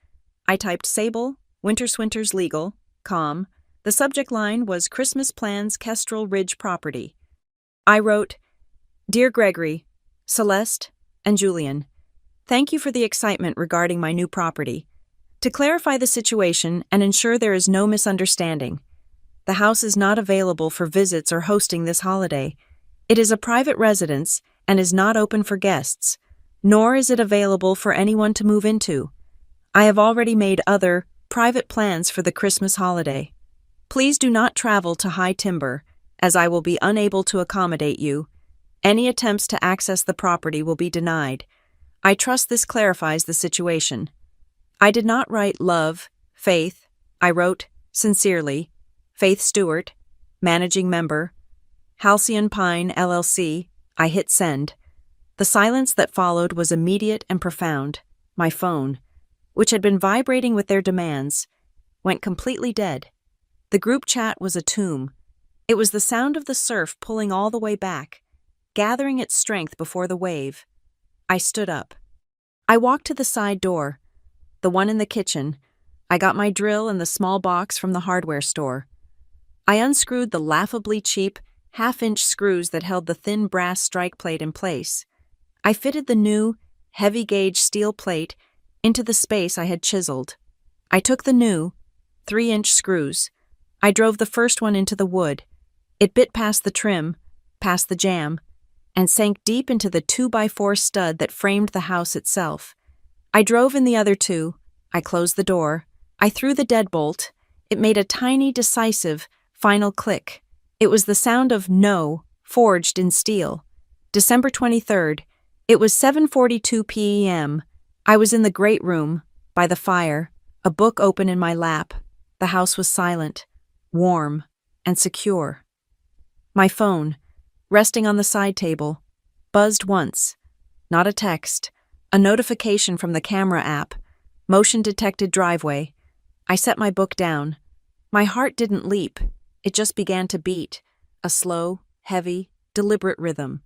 I typed Sable, Winterswinters Legal, com. The subject line was Christmas Plans Kestrel Ridge Property. I wrote, "Dear Gregory, Celeste, and Julian, thank you for the excitement regarding my new property. To clarify the situation and ensure there is no misunderstanding, the house is not available for visits or hosting this holiday. It is a private residence and is not open for guests, nor is it available for anyone to move into. I have already made other, private plans for the Christmas holiday. Please do not travel to High Timber, as I will be unable to accommodate you. Any attempts to access the property will be denied. I trust this clarifies the situation." I did not write love, Faith. I wrote, sincerely, Faith Stewart, Managing Member, Halcyon Pine, LLC. I hit send. The silence that followed was immediate and profound. My phone, which had been vibrating with their demands, went completely dead. The group chat was a tomb. It was the sound of the surf pulling all the way back, gathering its strength before the wave. I stood up. I walked to the side door, the one in the kitchen. I got my drill and the small box from the hardware store. I unscrewed the laughably cheap, half-inch screws that held the thin brass strike plate in place. I fitted the new, heavy-gauge steel plate into the space I had chiseled. I took the new, 3-inch screws. I drove the first one into the wood. It bit past the trim, past the jamb, and sank deep into the 2x4 stud that framed the house itself. I drove in the other 2. I closed the door. I threw the deadbolt. It made a tiny, decisive, final click. It was the sound of no, forged in steel. December 23rd. It was 7:42 p.m. I was in the great room, by the fire, a book open in my lap. The house was silent, warm, and secure. My phone, resting on the side table, buzzed once. Not a text, a notification from the camera app, motion-detected driveway. I set my book down. My heart didn't leap. It just began to beat, a slow, heavy, deliberate rhythm.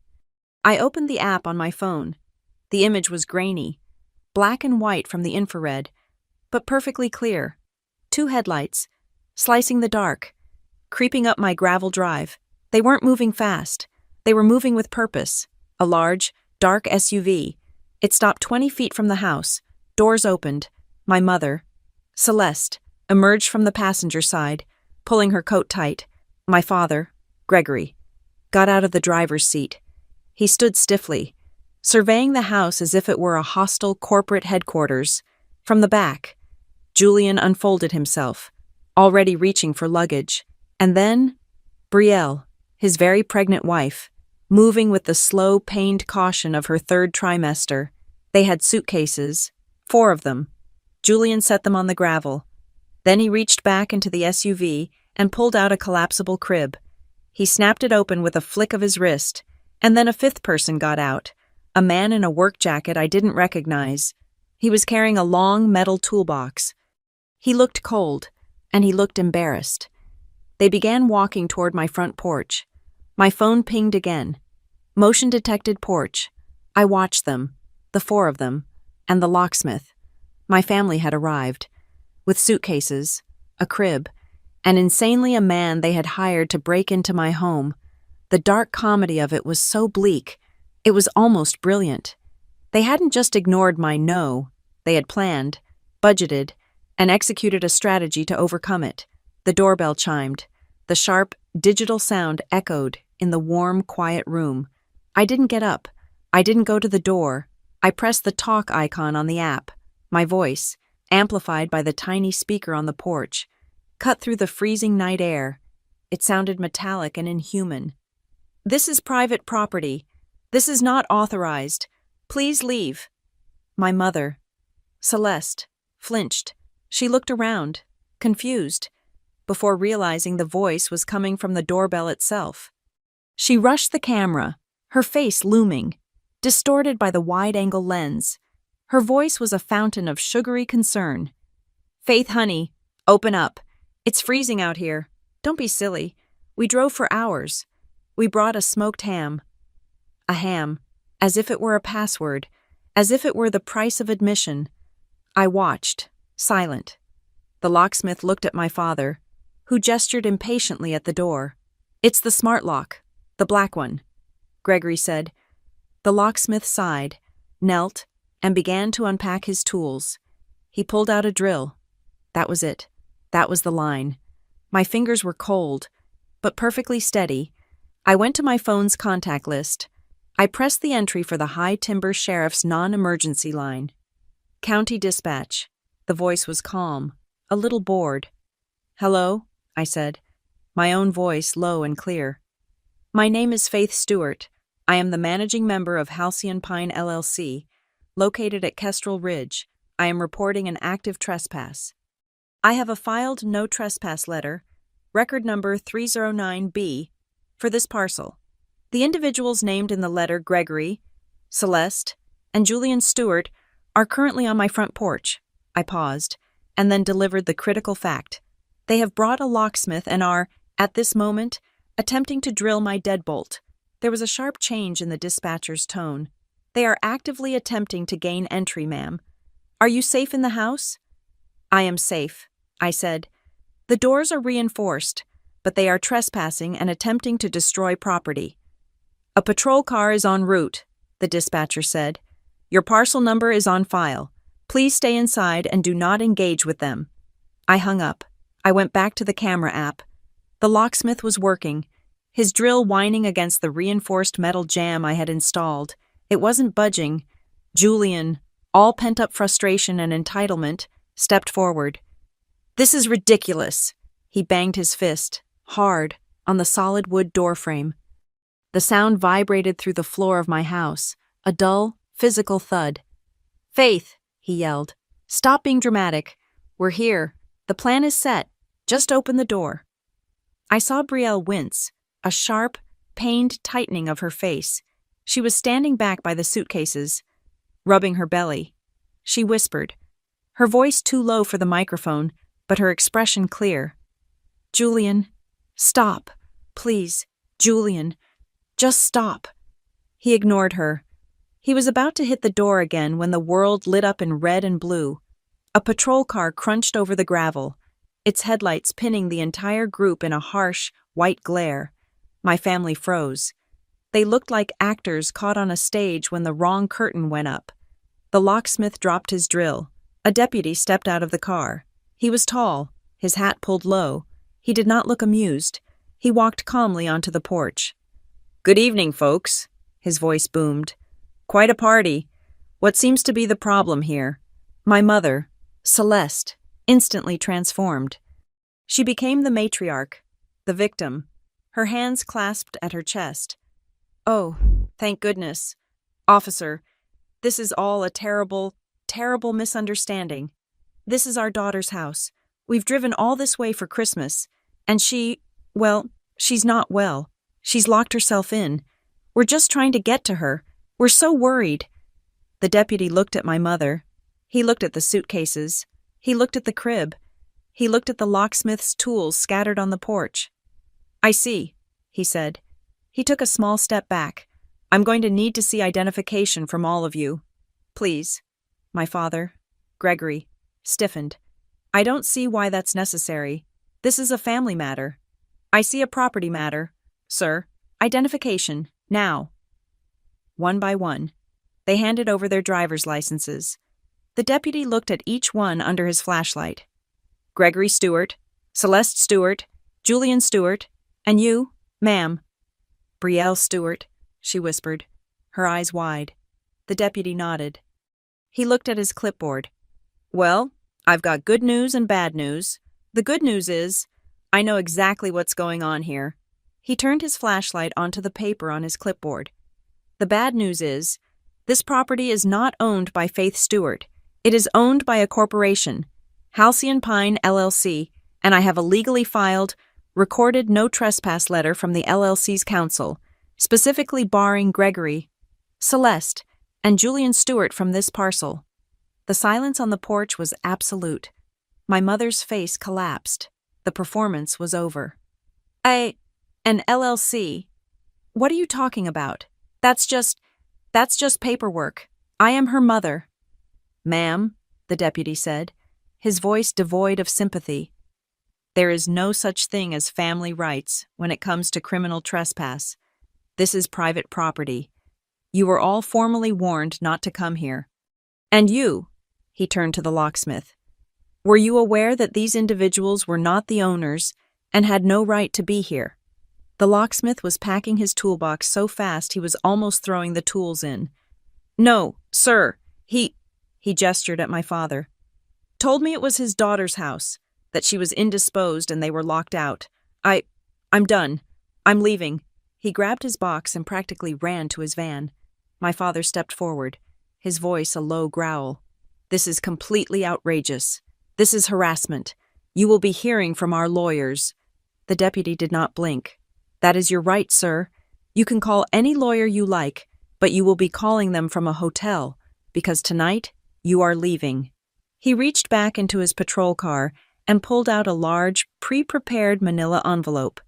I opened the app on my phone. The image was grainy, black and white from the infrared, but perfectly clear. 2 headlights, slicing the dark, creeping up my gravel drive. They weren't moving fast. They were moving with purpose. A large, dark SUV. It stopped 20 feet from the house. Doors opened. My mother, Celeste, emerged from the passenger side, pulling her coat tight. My father, Gregory, got out of the driver's seat. He stood stiffly, surveying the house as if it were a hostile corporate headquarters. From the back, Julian unfolded himself, already reaching for luggage. And then, Brielle, his very pregnant wife, moving with the slow, pained caution of her 3rd trimester. They had suitcases, 4 of them. Julian set them on the gravel. Then he reached back into the SUV and pulled out a collapsible crib. He snapped it open with a flick of his wrist, and then a 5th person got out, a man in a work jacket I didn't recognize. He was carrying a long metal toolbox. He looked cold, and he looked embarrassed. They began walking toward my front porch. My phone pinged again. Motion detected porch. I watched them, the four of them, and the locksmith. My family had arrived, with suitcases, a crib, and insanely a man they had hired to break into my home. The dark comedy of it was so bleak, it was almost brilliant. They hadn't just ignored my no, they had planned, budgeted, and executed a strategy to overcome it. The doorbell chimed. The sharp, digital sound echoed in the warm, quiet room. I didn't get up. I didn't go to the door. I pressed the talk icon on the app. My voice, amplified by the tiny speaker on the porch, cut through the freezing night air. It sounded metallic and inhuman. "This is private property. This is not authorized. Please leave." My mother, Celeste, flinched. She looked around, confused, before realizing the voice was coming from the doorbell itself. She rushed the camera, her face looming, distorted by the wide-angle lens. Her voice was a fountain of sugary concern. "Faith, honey, open up. It's freezing out here. Don't be silly. We drove for hours. We brought a smoked ham." A ham, as if it were a password, as if it were the price of admission. I watched, silent. The locksmith looked at my father, who gestured impatiently at the door. "It's the smart lock, the black one," Gregory said. The locksmith sighed, knelt, and began to unpack his tools. He pulled out a drill. That was it. That was the line. My fingers were cold, but perfectly steady. I went to my phone's contact list. I pressed the entry for the High Timber Sheriff's non-emergency line. "County Dispatch." The voice was calm, a little bored. "Hello," I said, my own voice low and clear. "My name is Faith Stewart. I am the managing member of Halcyon Pine LLC, located at Kestrel Ridge. I am reporting an active trespass. I have a filed no trespass letter, record number 309B, for this parcel. The individuals named in the letter, Gregory, Celeste, and Julian Stewart, are currently on my front porch." I paused, and then delivered the critical fact. "They have brought a locksmith and are, at this moment, attempting to drill my deadbolt." There was a sharp change in the dispatcher's tone. "They are actively attempting to gain entry, ma'am. Are you safe in the house?" "I am safe," I said. "The doors are reinforced, but they are trespassing and attempting to destroy property." "A patrol car is en route," the dispatcher said. "Your parcel number is on file. Please stay inside and do not engage with them." I hung up. I went back to the camera app. The locksmith was working, his drill whining against the reinforced metal jamb I had installed. It wasn't budging. Julian, all pent-up frustration and entitlement, stepped forward. "This is ridiculous." He banged his fist, hard, on the solid wood doorframe. The sound vibrated through the floor of my house, a dull, physical thud. "Faith," he yelled, "stop being dramatic. We're here. The plan is set. Just open the door." I saw Brielle wince, a sharp, pained tightening of her face. She was standing back by the suitcases, rubbing her belly. She whispered, her voice too low for the microphone, but her expression clear. "Julian, stop. Please, Julian, just stop." He ignored her. He was about to hit the door again when the world lit up in red and blue. A patrol car crunched over the gravel, its headlights pinning the entire group in a harsh, white glare. My family froze. They looked like actors caught on a stage when the wrong curtain went up. The locksmith dropped his drill. A deputy stepped out of the car. He was tall, his hat pulled low. He did not look amused. He walked calmly onto the porch. "Good evening, folks," his voice boomed. "Quite a party. What seems to be the problem here?" My mother, Celeste, instantly transformed. She became the matriarch, the victim, her hands clasped at her chest. "Oh, thank goodness. Officer, this is all a terrible, terrible misunderstanding. This is our daughter's house. We've driven all this way for Christmas, and she's not well. She's locked herself in. We're just trying to get to her. We're so worried." The deputy looked at my mother. He looked at the suitcases. He looked at the crib. He looked at the locksmith's tools scattered on the porch. I see, he said. He took a small step back. I'm going to need to see identification from all of you. Please. My father, Gregory, stiffened. I don't see why that's necessary. This is a family matter. I see a property matter. Sir, identification, now. One by one, they handed over their driver's licenses. The deputy looked at each one under his flashlight. Gregory Stewart, Celeste Stewart, Julian Stewart, and you, ma'am. Brielle Stewart, she whispered, her eyes wide. The deputy nodded. He looked at his clipboard. Well, I've got good news and bad news. The good news is, I know exactly what's going on here. He turned his flashlight onto the paper on his clipboard. The bad news is, this property is not owned by Faith Stewart. It is owned by a corporation, Halcyon Pine LLC, and I have a legally filed, recorded no trespass letter from the LLC's counsel, specifically barring Gregory, Celeste, and Julian Stewart from this parcel. The silence on the porch was absolute. My mother's face collapsed. The performance was over. An LLC? What are you talking about? That's just paperwork. I am her mother. Ma'am, the deputy said, his voice devoid of sympathy. There is no such thing as family rights when it comes to criminal trespass. This is private property. You were all formally warned not to come here. And you, he turned to the locksmith, were you aware that these individuals were not the owners and had no right to be here? The locksmith was packing his toolbox so fast he was almost throwing the tools in. No, sir, he gestured at my father. Told me it was his daughter's house, that she was indisposed and they were locked out. I'm done. I'm leaving. He grabbed his box and practically ran to his van. My father stepped forward, his voice a low growl. This is completely outrageous. This is harassment. You will be hearing from our lawyers. The deputy did not blink. That is your right, sir. You can call any lawyer you like, but you will be calling them from a hotel, because tonight you are leaving. He reached back into his patrol car and pulled out a large, pre-prepared manila envelope.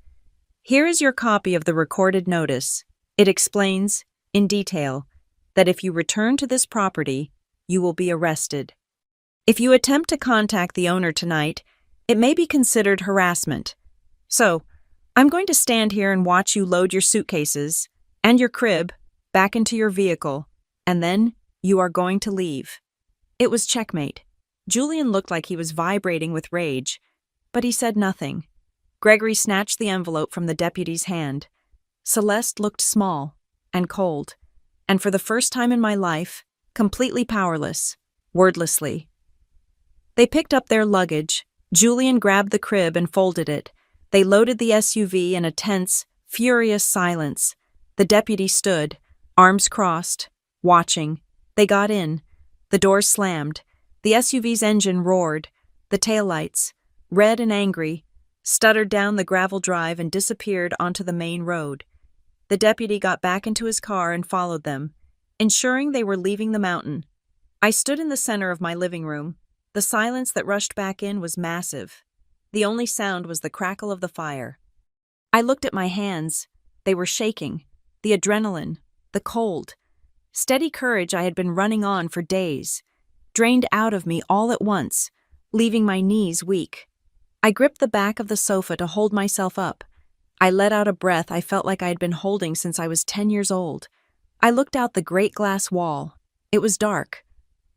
Here is your copy of the recorded notice. It explains, in detail, that if you return to this property, you will be arrested. If you attempt to contact the owner tonight, it may be considered harassment. So, I'm going to stand here and watch you load your suitcases and your crib back into your vehicle, and then you are going to leave. It was checkmate. Julian looked like he was vibrating with rage, but he said nothing. Gregory snatched the envelope from the deputy's hand. Celeste looked small and cold, and for the first time in my life, completely powerless, wordlessly. They picked up their luggage. Julian grabbed the crib and folded it. They loaded the SUV in a tense, furious silence. The deputy stood, arms crossed, watching. They got in. The doors slammed. The SUV's engine roared. The taillights, red and angry, stuttered down the gravel drive and disappeared onto the main road. The deputy got back into his car and followed them, ensuring they were leaving the mountain. I stood in the center of my living room. The silence that rushed back in was massive. The only sound was the crackle of the fire. I looked at my hands. They were shaking. The adrenaline, the cold. Steady courage I had been running on for days, drained out of me all at once, leaving my knees weak. I gripped the back of the sofa to hold myself up. I let out a breath I felt like I had been holding since I was 10 years old. I looked out the great glass wall. It was dark.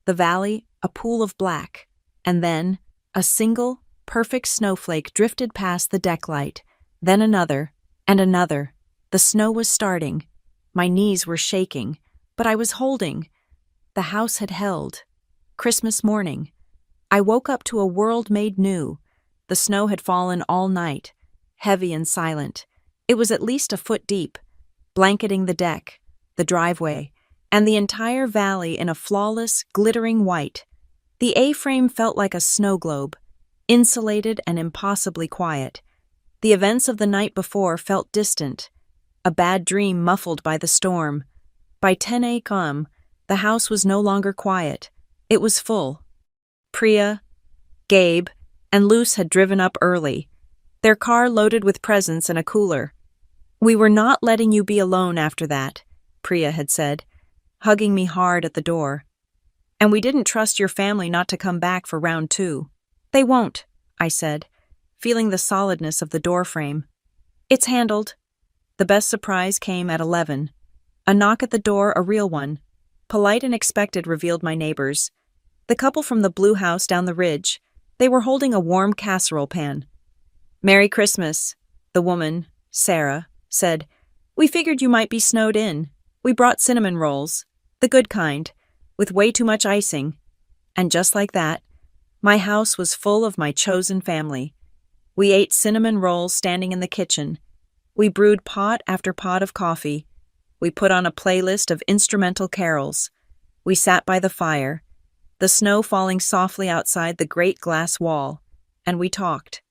The valley, a pool of black. And then, a single, perfect snowflake drifted past the deck light. Then another, and another. The snow was starting. My knees were shaking, but I was holding. The house had held. Christmas morning. I woke up to a world made new. The snow had fallen all night, heavy and silent. It was at least a foot deep, blanketing the deck, the driveway, and the entire valley in a flawless, glittering white. The A-frame felt like a snow globe, insulated and impossibly quiet. The events of the night before felt distant, a bad dream muffled by the storm. By 10 a.m., the house was no longer quiet. It was full. Priya, Gabe, and Luce had driven up early, their car loaded with presents and a cooler. "We were not letting you be alone after that," Priya had said, hugging me hard at the door. "And we didn't trust your family not to come back for round 2. "They won't," I said, feeling the solidness of the doorframe. "It's handled." The best surprise came at 11. A knock at the door, a real one. Polite and expected, revealed my neighbors. The couple from the blue house down the ridge. They were holding a warm casserole pan. "Merry Christmas," the woman, Sarah, said. "We figured you might be snowed in. We brought cinnamon rolls, the good kind, with way too much icing." And just like that, my house was full of my chosen family. We ate cinnamon rolls standing in the kitchen. We brewed pot after pot of coffee. We put on a playlist of instrumental carols. We sat by the fire, the snow falling softly outside the great glass wall, and we talked.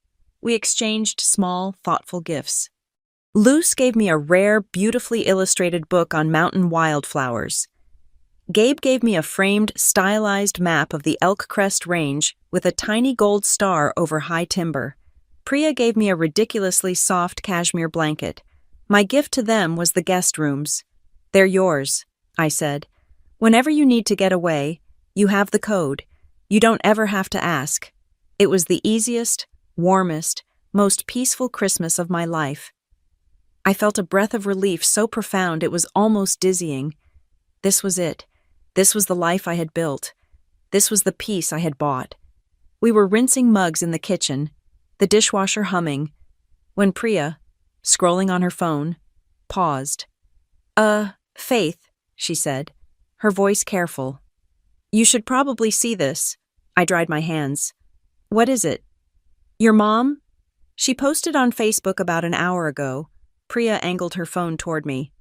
We exchanged small, thoughtful gifts. Luce gave me a rare, beautifully illustrated book on mountain wildflowers. Gabe gave me a framed, stylized map of the Elk Crest Range with a tiny gold star over high timber. Priya gave me a ridiculously soft cashmere blanket. My gift to them was the guest rooms. "They're yours," I said. "Whenever you need to get away, you have the code. You don't ever have to ask." It was the easiest, warmest, most peaceful Christmas of my life. I felt a breath of relief so profound it was almost dizzying. This was it. This was the life I had built. This was the peace I had bought. We were rinsing mugs in the kitchen, the dishwasher humming, when Priya, scrolling on her phone, paused. Faith," she said, her voice careful. "You should probably see this." I dried my hands. "What is it?" "Your mom? She posted on Facebook about an hour ago." Priya angled her phone toward me.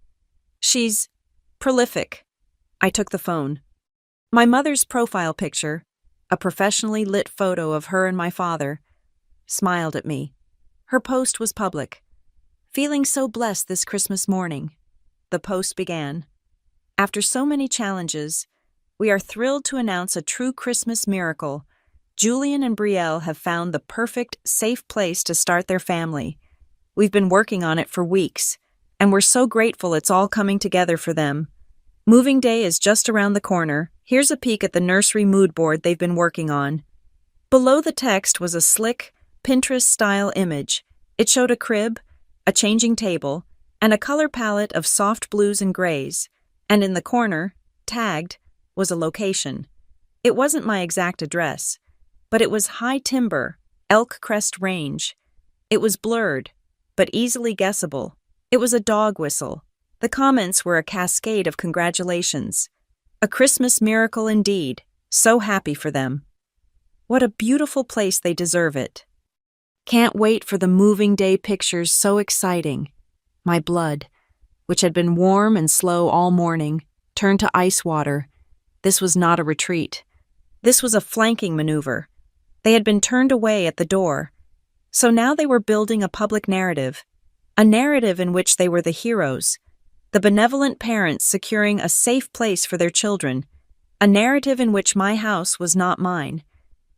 "She's prolific." I took the phone. My mother's profile picture, a professionally lit photo of her and my father, smiled at me. Her post was public. "Feeling so blessed this Christmas morning." The post began. "After so many challenges, we are thrilled to announce a true Christmas miracle. Julian and Brielle have found the perfect, safe place to start their family. We've been working on it for weeks, and we're so grateful it's all coming together for them. Moving day is just around the corner. Here's a peek at the nursery mood board they've been working on." Below the text was a slick, Pinterest-style image. It showed a crib, a changing table, and a color palette of soft blues and grays, and in the corner, tagged, was a location. It wasn't my exact address, but it was high timber, Elk Crest Range. It was blurred, but easily guessable. It was a dog whistle. The comments were a cascade of congratulations. A Christmas miracle indeed. So happy for them. What a beautiful place, they deserve it. Can't wait for the moving day pictures, so exciting. My blood, which had been warm and slow all morning, turned to ice water. This was not a retreat. This was a flanking maneuver. They had been turned away at the door. So now they were building a public narrative. A narrative in which they were the heroes, the benevolent parents securing a safe place for their children. A narrative in which my house was not mine,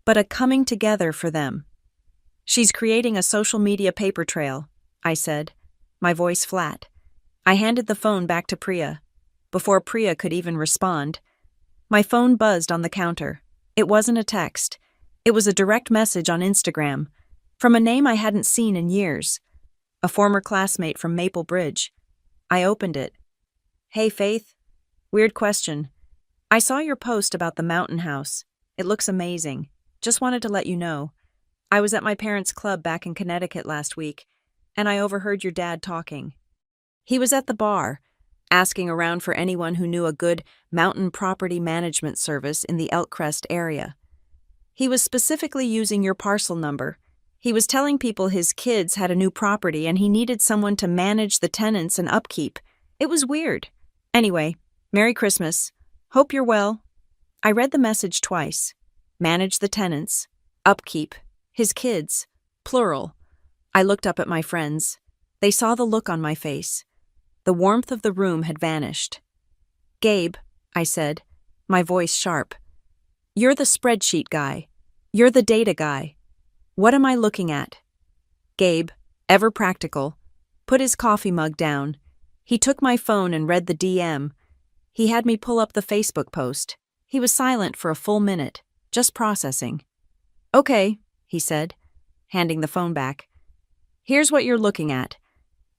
but a coming together for them. "She's creating a social media paper trail," I said, my voice flat. I handed the phone back to Priya. Before Priya could even respond, my phone buzzed on the counter. It wasn't a text. It was a direct message on Instagram, from a name I hadn't seen in years. A former classmate from Maple Bridge. I opened it. "Hey, Faith. Weird question. I saw your post about the mountain house. It looks amazing. Just wanted to let you know. I was at my parents' club back in Connecticut last week, and I overheard your dad talking. He was at the bar, asking around for anyone who knew a good mountain property management service in the Elk Crest area. He was specifically using your parcel number. He was telling people his kids had a new property and he needed someone to manage the tenants and upkeep. It was weird. Anyway, Merry Christmas. Hope you're well." I read the message twice. Manage the tenants, upkeep, his kids, plural. I looked up at my friends. They saw the look on my face. The warmth of the room had vanished. "Gabe," I said, my voice sharp, "you're the spreadsheet guy. You're the data guy. What am I looking at? Gabe, ever practical, put his coffee mug down. He took my phone and read the DM. He had me pull up the Facebook post. He was silent for a full minute, just processing. Okay, he said, handing the phone back. Here's what you're looking at.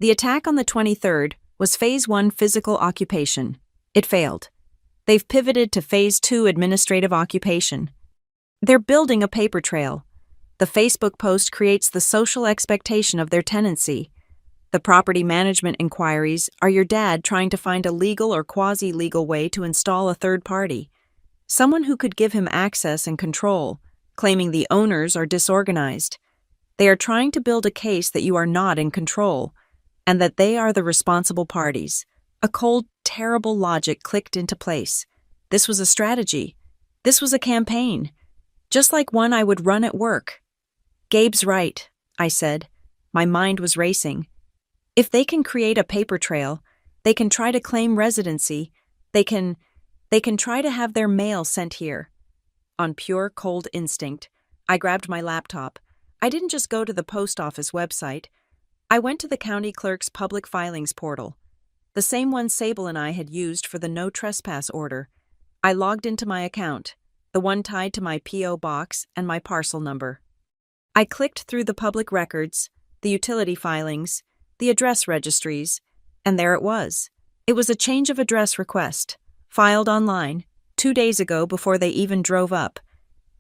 The attack on the 23rd was Phase 1 physical occupation. It failed. They've pivoted to Phase 2 administrative occupation. They're building a paper trail. The Facebook post creates the social expectation of their tenancy. The property management inquiries are your dad trying to find a legal or quasi-legal way to install a third party, someone who could give him access and control, claiming the owners are disorganized. They are trying to build a case that you are not in control, and that they are the responsible parties. A cold, terrible logic clicked into place. This was a strategy. This was a campaign. Just like one I would run at work. Gabe's right, I said. My mind was racing. If they can create a paper trail, they can try to claim residency, they can try to have their mail sent here. On pure cold instinct, I grabbed my laptop. I didn't just go to the post office website. I went to the county clerk's public filings portal, the same one Sable and I had used for the no trespass order. I logged into my account, the one tied to my P.O. box and my parcel number. I clicked through the public records, the utility filings, the address registries, and there it was. It was a change of address request, filed online, 2 days ago before they even drove up.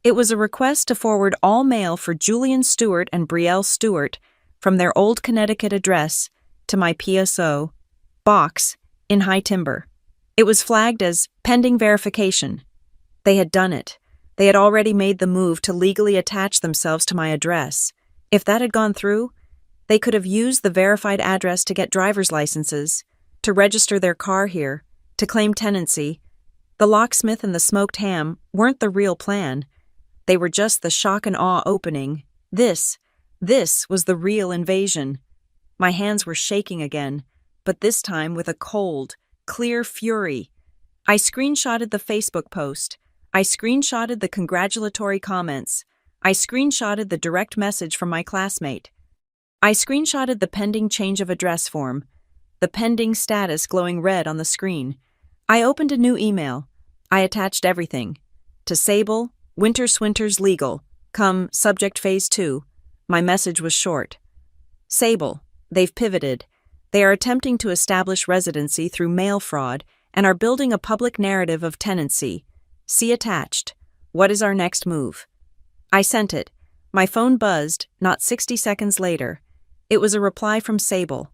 It was a request to forward all mail for Julian Stewart and Brielle Stewart from their old Connecticut address to my PSO box in High Timber. It was flagged as pending verification. They had done it. They had already made the move to legally attach themselves to my address. If that had gone through, they could have used the verified address to get driver's licenses, to register their car here, to claim tenancy. The locksmith and the smoked ham weren't the real plan. They were just the shock and awe opening. This was the real invasion. My hands were shaking again, but this time with a cold, clear fury. I screenshotted the Facebook post. I screenshotted the congratulatory comments. I screenshotted the direct message from my classmate. I screenshotted the pending change of address form, the pending status glowing red on the screen. I opened a new email. I attached everything. To Sable, Winter Swinters Legal, come subject phase 2. My message was short. Sable, they've pivoted. They are attempting to establish residency through mail fraud and are building a public narrative of tenancy. See attached. What is our next move? I sent it. My phone buzzed, not 60 seconds later. It was a reply from Sable.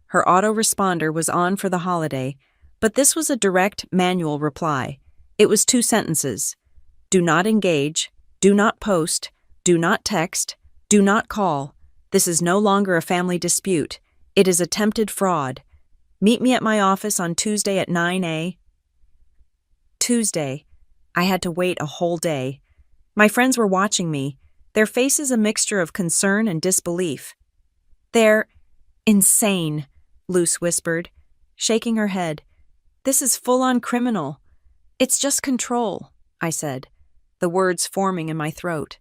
Her autoresponder was on for the holiday, but this was a direct, manual reply. It was 2 sentences. Do not engage, do not post, do not text, do not call. This is no longer a family dispute. It is attempted fraud. Meet me at my office on Tuesday at 9 a.m. Tuesday. I had to wait a whole day. My friends were watching me, their faces a mixture of concern and disbelief. They're insane, Luce whispered, shaking her head. This is full-on criminal. It's just control, I said, the words forming in my throat.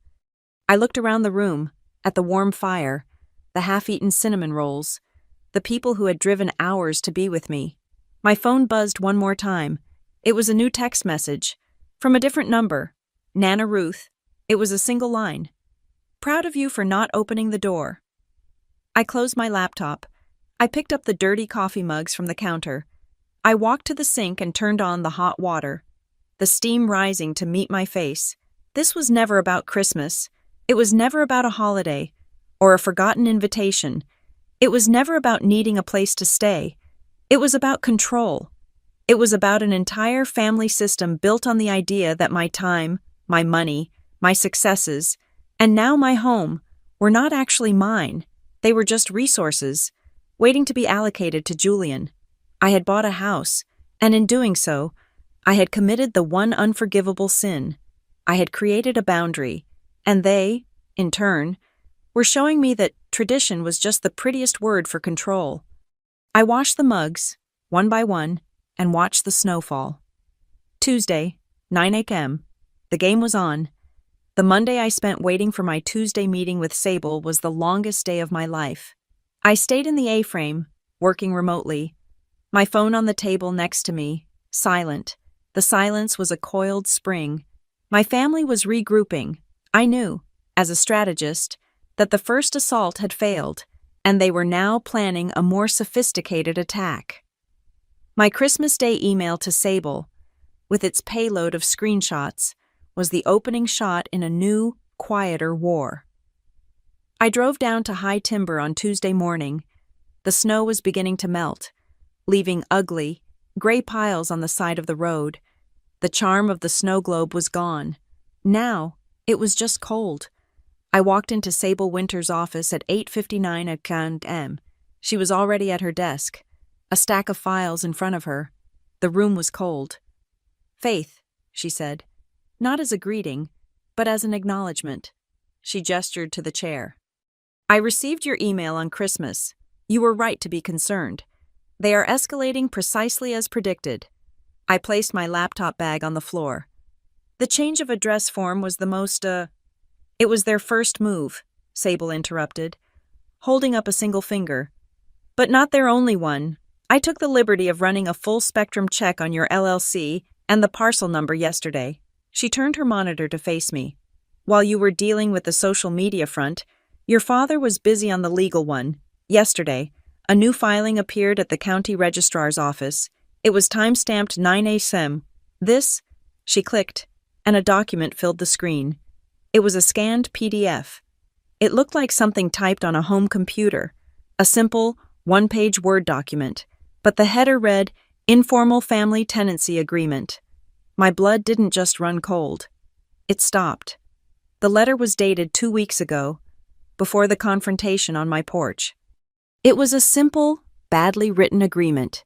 I looked around the room, at the warm fire, the half-eaten cinnamon rolls, the people who had driven hours to be with me. My phone buzzed one more time. It was a new text message, from a different number. Nana Ruth. It was a single line. Proud of you for not opening the door. I closed my laptop. I picked up the dirty coffee mugs from the counter. I walked to the sink and turned on the hot water, the steam rising to meet my face. This was never about Christmas. It was never about a holiday or a forgotten invitation. It was never about needing a place to stay. It was about control. It was about an entire family system built on the idea that my time, my money, my successes, and now my home were not actually mine. They were just resources, waiting to be allocated to Julian. I had bought a house, and in doing so, I had committed the one unforgivable sin. I had created a boundary, and they, in turn, were showing me that tradition was just the prettiest word for control. I washed the mugs, one by one, and watched the snow fall. Tuesday, 9 a.m. The game was on. The Monday I spent waiting for my Tuesday meeting with Sable was the longest day of my life. I stayed in the A-frame, working remotely, my phone on the table next to me, silent. The silence was a coiled spring. My family was regrouping. I knew, as a strategist, that the first assault had failed, and they were now planning a more sophisticated attack. My Christmas Day email to Sable, with its payload of screenshots, was the opening shot in a new, quieter war. I drove down to High Timber on Tuesday morning. The snow was beginning to melt, leaving ugly, gray piles on the side of the road. The charm of the snow globe was gone. Now, it was just cold. I walked into Sable Winter's office at 8:59 a.m. She was already at her desk, a stack of files in front of her. The room was cold. "Faith," she said, not as a greeting, but as an acknowledgement. She gestured to the chair. "I received your email on Christmas. You were right to be concerned. They are escalating precisely as predicted." I placed my laptop bag on the floor. "The change of address form was the most, It was their first move," Sable interrupted, holding up a single finger. "But not their only one. I took the liberty of running a full-spectrum check on your LLC and the parcel number yesterday." She turned her monitor to face me. "While you were dealing with the social media front, your father was busy on the legal one. Yesterday, a new filing appeared at the county registrar's office. It was time-stamped 9 a.m. This," she clicked, and a document filled the screen. It was a scanned PDF. It looked like something typed on a home computer, a simple, one-page Word document, but the header read, "Informal Family Tenancy Agreement." My blood didn't just run cold. It stopped. The letter was dated 2 weeks ago, before the confrontation on my porch. It was a simple, badly written agreement,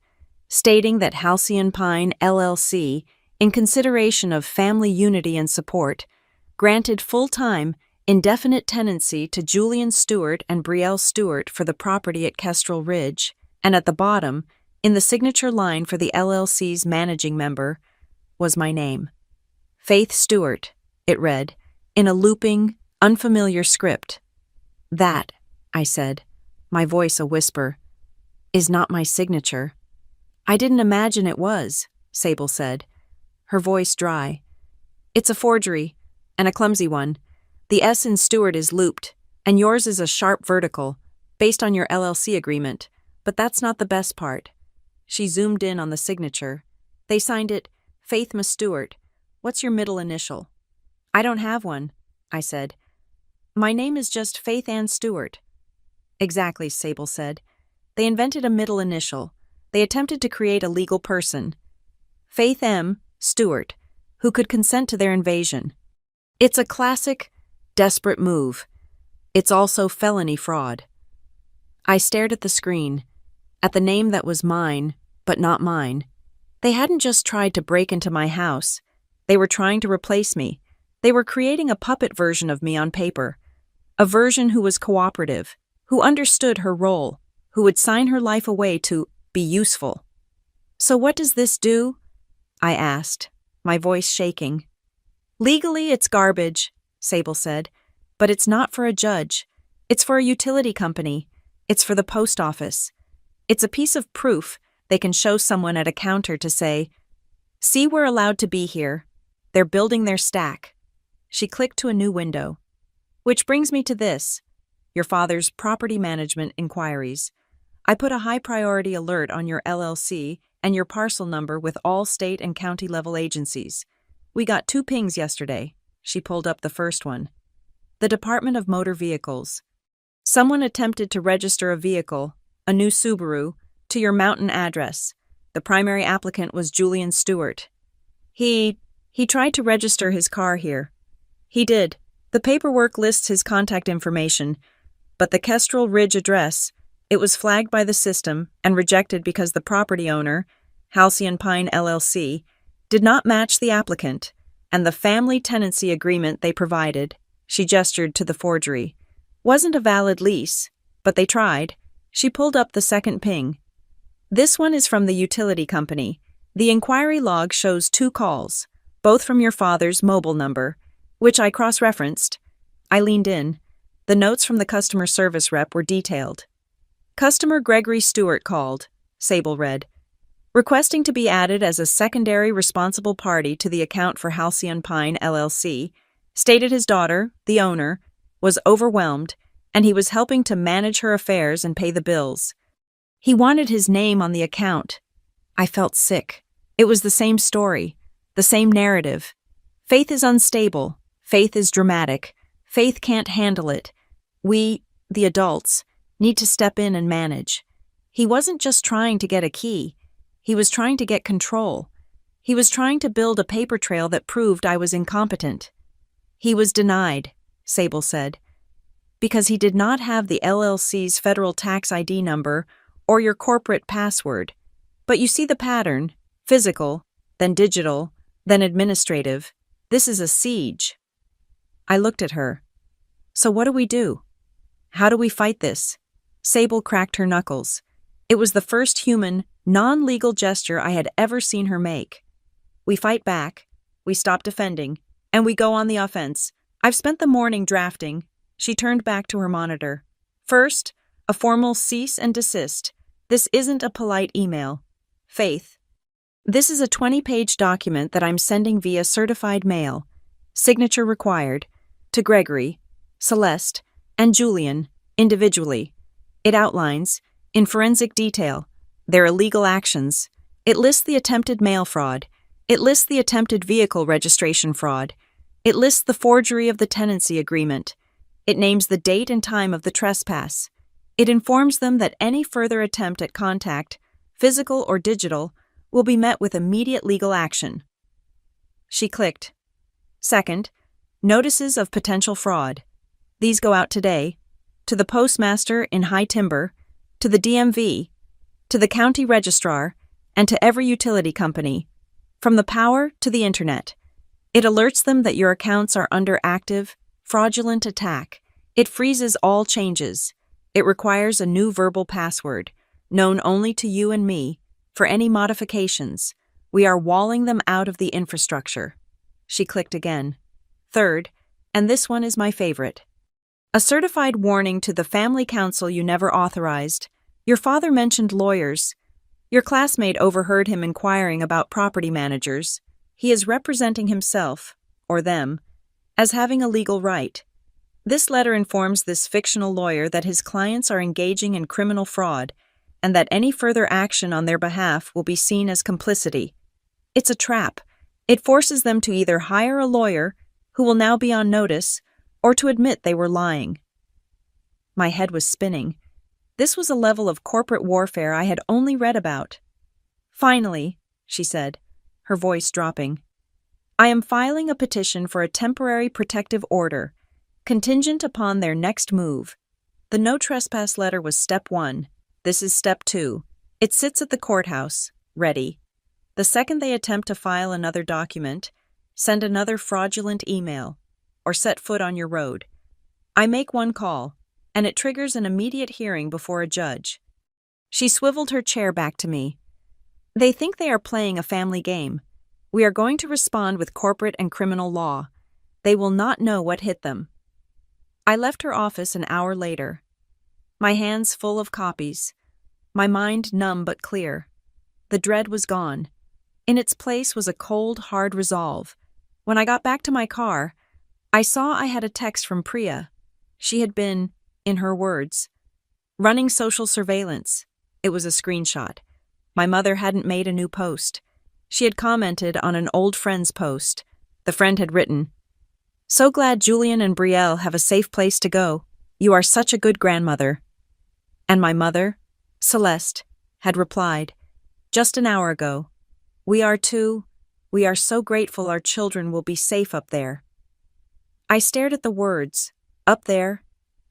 stating that Halcyon Pine LLC, in consideration of family unity and support, granted full-time, indefinite tenancy to Julian Stewart and Brielle Stewart for the property at Kestrel Ridge, and at the bottom, in the signature line for the LLC's managing member, was my name. "Faith Stewart," it read, in a looping, unfamiliar script. "That," I said, my voice a whisper, "is not my signature." "I didn't imagine it was," Sable said, her voice dry. "It's a forgery, and a clumsy one. The S in Stewart is looped, and yours is a sharp vertical, based on your LLC agreement, but that's not the best part." She zoomed in on the signature. "They signed it, Faith M. Stewart. What's your middle initial?" "I don't have one," I said. "My name is just Faith Ann Stewart." "Exactly," Sable said. "They invented a middle initial. They attempted to create a legal person. Faith M. Stewart, who could consent to their invasion. It's a classic, desperate move. It's also felony fraud." I stared at the screen, at the name that was mine, but not mine. They hadn't just tried to break into my house. They were trying to replace me. They were creating a puppet version of me on paper. A version who was cooperative, who understood her role, who would sign her life away to be useful. "So what does this do?" I asked, my voice shaking. "Legally, it's garbage," Sable said, "but it's not for a judge. It's for a utility company. It's for the post office. It's a piece of proof they can show someone at a counter to say, 'See, we're allowed to be here. They're building their stack.'" She clicked to a new window. "Which brings me to this, your father's property management inquiries. I put a high-priority alert on your LLC and your parcel number with all state and county-level agencies. We got 2 pings yesterday." She pulled up the first one. "The Department of Motor Vehicles. Someone attempted to register a vehicle, a new Subaru, to your mountain address. The primary applicant was Julian Stewart. He tried to register his car here. He did. The paperwork lists his contact information, but the Kestrel Ridge address, it was flagged by the system and rejected because the property owner, Halcyon Pine LLC, did not match the applicant, and the family tenancy agreement they provided," she gestured to the forgery, "wasn't a valid lease, but they tried." She pulled up the second ping. "This one is from the utility company. The inquiry log shows 2 calls, both from your father's mobile number. which I cross-referenced. I leaned in. The notes from the customer service rep were detailed. Customer Gregory Stewart called, Sable read, requesting to be added as a secondary responsible party to the account for Halcyon Pine LLC, stated his daughter, the owner, was overwhelmed and he was helping to manage her affairs and pay the bills. He wanted his name on the account. I felt sick. It was the same story, the same narrative. Faith is unstable. Faith is dramatic. Faith can't handle it. We, the adults, need to step in and manage. He wasn't just trying to get a key. He was trying to get control. He was trying to build a paper trail that proved I was incompetent. He was denied, Sable said, because he did not have the LLC's federal tax ID number or your corporate password. But you see the pattern: physical, then digital, then administrative. This is a siege. I looked at her. So what do we do? How do we fight this? Sable cracked her knuckles. It was the first human, non-legal gesture I had ever seen her make. We fight back, we stop defending, and we go on the offense. I've spent the morning drafting. She turned back to her monitor. First, a formal cease and desist. This isn't a polite email. Faith. This is a 20-page document that I'm sending via certified mail. Signature required. To Gregory, Celeste, and Julian, individually. It outlines, in forensic detail, their illegal actions. It lists the attempted mail fraud. It lists the attempted vehicle registration fraud. It lists the forgery of the tenancy agreement. It names the date and time of the trespass. It informs them that any further attempt at contact, physical or digital, will be met with immediate legal action. She clicked. Second, notices of potential fraud. These go out today, to the postmaster in High Timber, to the DMV, to the county registrar, and to every utility company, from the power to the internet. It alerts them that your accounts are under active, fraudulent attack. It freezes all changes. It requires a new verbal password, known only to you and me, for any modifications. We are walling them out of the infrastructure. She clicked again. Third, and this one is my favorite. A certified warning to the family council you never authorized. Your father mentioned lawyers. Your classmate overheard him inquiring about property managers. He is representing himself, or them, as having a legal right. This letter informs this fictional lawyer that his clients are engaging in criminal fraud and that any further action on their behalf will be seen as complicity. It's a trap. It forces them to either hire a lawyer, who will now be on notice, or to admit they were lying. My head was spinning. This was a level of corporate warfare I had only read about. Finally, she said, her voice dropping, I am filing a petition for a temporary protective order, contingent upon their next move. The no trespass letter was step 1. This is step 2. It sits at the courthouse, ready. The second they attempt to file another document, send another fraudulent email, or set foot on your road, I make one call, and it triggers an immediate hearing before a judge. She swiveled her chair back to me. They think they are playing a family game. We are going to respond with corporate and criminal law. They will not know what hit them. I left her office an hour later, my hands full of copies, my mind numb but clear. The dread was gone. In its place was a cold, hard resolve. When I got back to my car, I saw I had a text from Priya. She had been, in her words, running social surveillance. It was a screenshot. My mother hadn't made a new post. She had commented on an old friend's post. The friend had written, "So glad Julian and Brielle have a safe place to go. You are such a good grandmother." And my mother, Celeste, had replied, just an hour ago, "We are too. We are so grateful our children will be safe up there." I stared at the words, up there.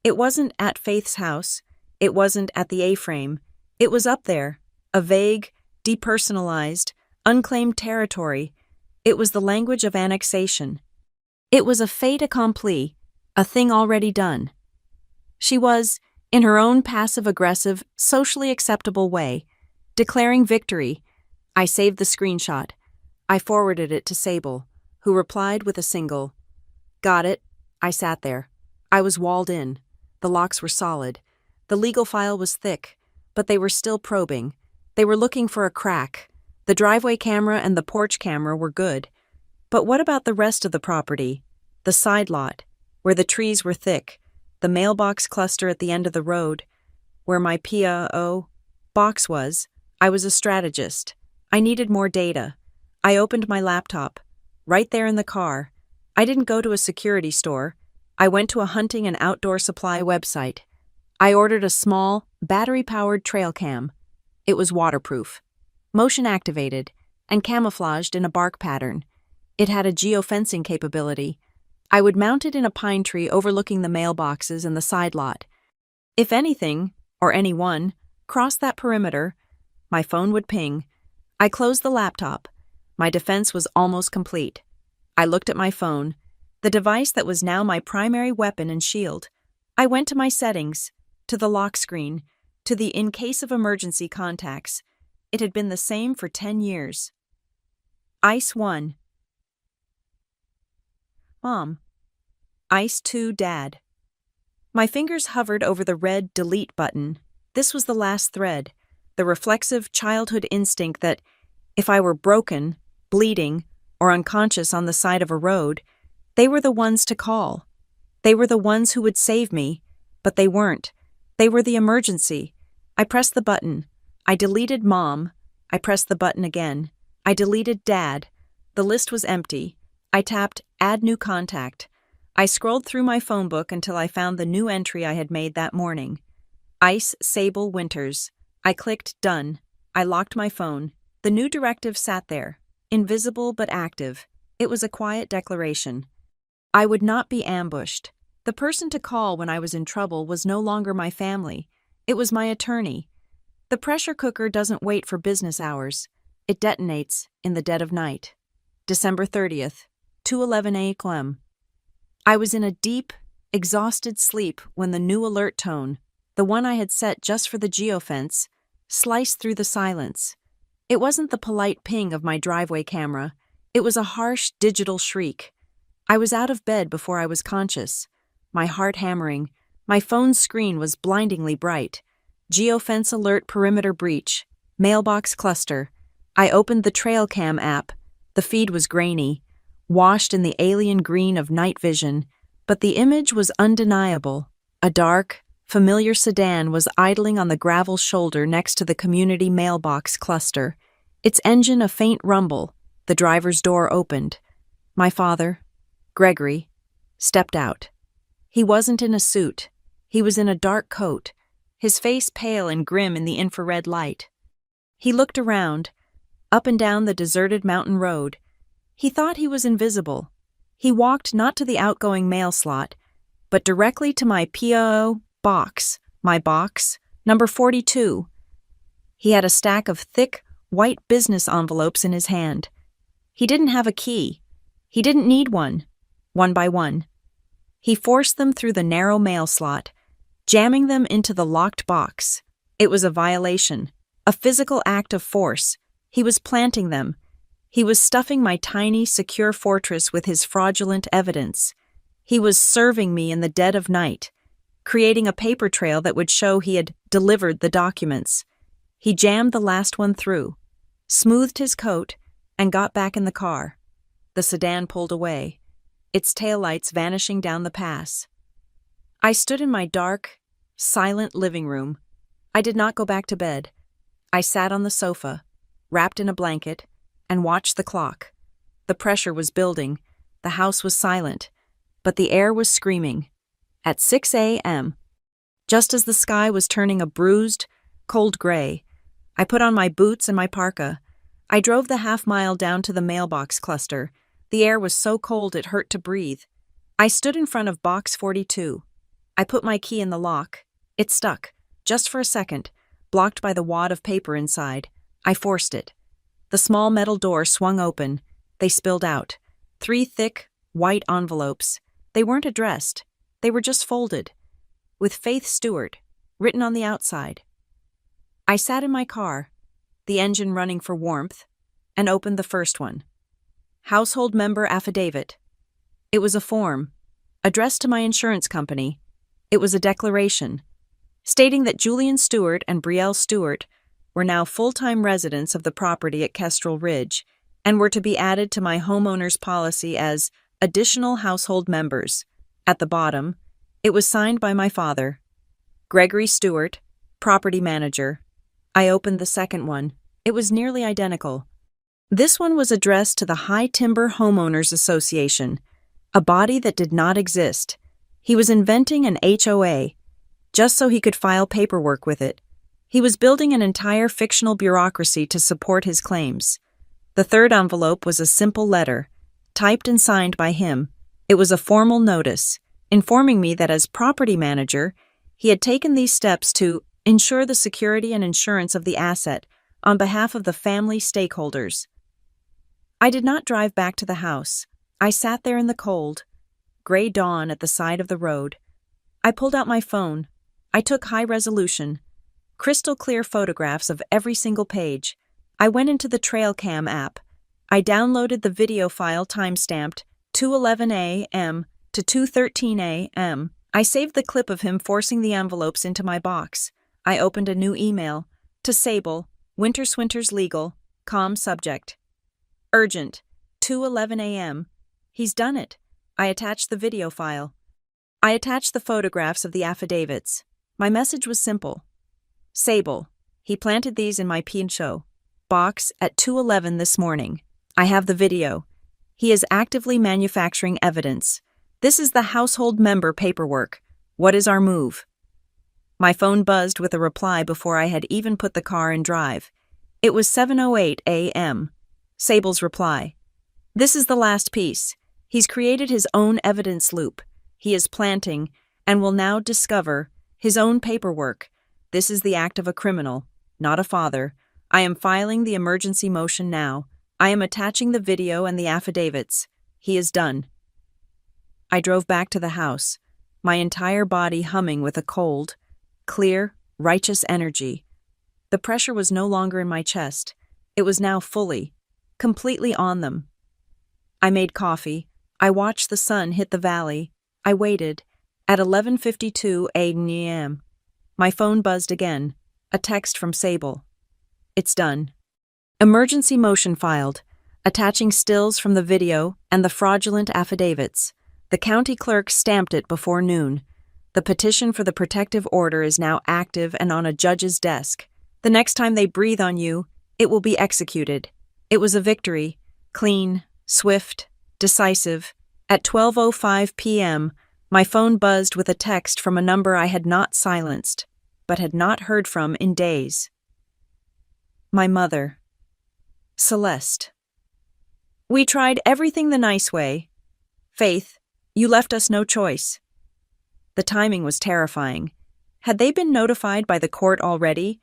It wasn't at Faith's house. It wasn't at the A-frame. It was up there, a vague, depersonalized, unclaimed territory. It was the language of annexation. It was a fait accompli, a thing already done. She was, in her own passive-aggressive, socially acceptable way, declaring victory. I saved the screenshot. I forwarded it to Sable, who replied with a single, Got it. I sat there. I was walled in. The locks were solid. The legal file was thick, but they were still probing. They were looking for a crack. The driveway camera and the porch camera were good. But what about the rest of the property? The side lot, where the trees were thick, the mailbox cluster at the end of the road, where my P.O. box was. I was a strategist. I needed more data. I opened my laptop. Right there in the car. I didn't go to a security store. I went to a hunting and outdoor supply website. I ordered a small, battery-powered trail cam. It was waterproof, motion-activated, and camouflaged in a bark pattern. It had a geofencing capability. I would mount it in a pine tree overlooking the mailboxes and the side lot. If anything, or anyone, crossed that perimeter, my phone would ping. I closed the laptop. My defense was almost complete. I looked at my phone, the device that was now my primary weapon and shield. I went to my settings, to the lock screen, to the in case of emergency contacts. It had been the same for 10 years. ICE 1. Mom. ICE 2 Dad. My fingers hovered over the red delete button. This was the last thread, the reflexive childhood instinct that, if I were broken, bleeding, or unconscious on the side of a road, they were the ones to call. They were the ones who would save me, but they weren't. They were the emergency. I pressed the button. I deleted Mom. I pressed the button again. I deleted Dad. The list was empty. I tapped Add New Contact. I scrolled through my phone book until I found the new entry I had made that morning. Ice Sable Winters. I clicked Done. I locked my phone. The new directive sat there, invisible but active. It was a quiet declaration. I would not be ambushed. The person to call when I was in trouble was no longer my family. It was my attorney. The pressure cooker doesn't wait for business hours. It detonates in the dead of night. December 30th, 2:11 a.m. I was in a deep, exhausted sleep when the new alert tone, the one I had set just for the geofence, sliced through the silence. It wasn't the polite ping of my driveway camera. It was a harsh digital shriek. I was out of bed before I was conscious, my heart hammering. My phone's screen was blindingly bright. Geofence alert perimeter breach. Mailbox cluster. I opened the trail cam app. The feed was grainy, washed in the alien green of night vision, but the image was undeniable. A dark, familiar sedan was idling on the gravel shoulder next to the community mailbox cluster. Its engine a faint rumble. The driver's door opened. My father, Gregory, stepped out. He wasn't in a suit. He was in a dark coat, his face pale and grim in the infrared light. He looked around, up and down the deserted mountain road. He thought he was invisible. He walked not to the outgoing mail slot, but directly to my P.O. box, my box, number 42. He had a stack of thick, white business envelopes in his hand. He didn't have a key. He didn't need one by one. He forced them through the narrow mail slot, jamming them into the locked box. It was a violation, a physical act of force. He was planting them. He was stuffing my tiny, secure fortress with his fraudulent evidence. He was serving me in the dead of night, creating a paper trail that would show he had delivered the documents. He jammed the last one through, smoothed his coat, and got back in the car. The sedan pulled away, its taillights vanishing down the pass. I stood in my dark, silent living room. I did not go back to bed. I sat on the sofa, wrapped in a blanket, and watched the clock. The pressure was building. The house was silent, but the air was screaming. At 6 a.m., just as the sky was turning a bruised, cold gray, I put on my boots and my parka. I drove the half-mile down to the mailbox cluster. The air was so cold it hurt to breathe. I stood in front of box 42. I put my key in the lock. It stuck, just for a second, blocked by the wad of paper inside. I forced it. The small metal door swung open. They spilled out. 3 thick, white envelopes. They weren't addressed. They were just folded, with Faith Stewart written on the outside. I sat in my car, the engine running for warmth, and opened the first one. Household member affidavit. It was a form, addressed to my insurance company. It was a declaration, stating that Julian Stewart and Brielle Stewart were now full-time residents of the property at Kestrel Ridge and were to be added to my homeowner's policy as additional household members. At the bottom, it was signed by my father, Gregory Stewart, property manager. I opened the second one. It was nearly identical. This one was addressed to the High Timber Homeowners Association, a body that did not exist. He was inventing an HOA, just so he could file paperwork with it. He was building an entire fictional bureaucracy to support his claims. The third envelope was a simple letter, typed and signed by him. It was a formal notice, informing me that as property manager, he had taken these steps to ensure the security and insurance of the asset on behalf of the family stakeholders. I did not drive back to the house. I sat there in the cold, gray dawn at the side of the road. I pulled out my phone. I took high-resolution, crystal-clear photographs of every single page. I went into the TrailCam app. I downloaded the video file timestamped 2:11 a.m. to 2:13 a.m. I saved the clip of him forcing the envelopes into my box. I opened a new email. To Sable, Winterswinters Legal, calm subject. Urgent, 2:11 a.m. He's done it. I attached the video file. I attached the photographs of the affidavits. My message was simple. Sable, he planted these in my pincho box at 2:11 this morning. I have the video. He is actively manufacturing evidence. This is the household member paperwork. What is our move? My phone buzzed with a reply before I had even put the car in drive. It was 7:08 a.m. Sable's reply. This is the last piece. He's created his own evidence loop. He is planting, and will now discover, his own paperwork. This is the act of a criminal, not a father. I am filing the emergency motion now. I am attaching the video and the affidavits. He is done. I drove back to the house, my entire body humming with a cold, clear, righteous energy. The pressure was no longer in my chest. It was now fully, completely on them. I made coffee. I watched the sun hit the valley. I waited. At 11:52 a.m., my phone buzzed again. A text from Sable. It's done. Emergency motion filed, attaching stills from the video and the fraudulent affidavits. The county clerk stamped it before noon. The petition for the protective order is now active and on a judge's desk. The next time they breathe on you, it will be executed. It was a victory, clean, swift, decisive. At 12:05 p.m., my phone buzzed with a text from a number I had not silenced, but had not heard from in days. My mother. Celeste. We tried everything the nice way. Faith, you left us no choice. The timing was terrifying. Had they been notified by the court already?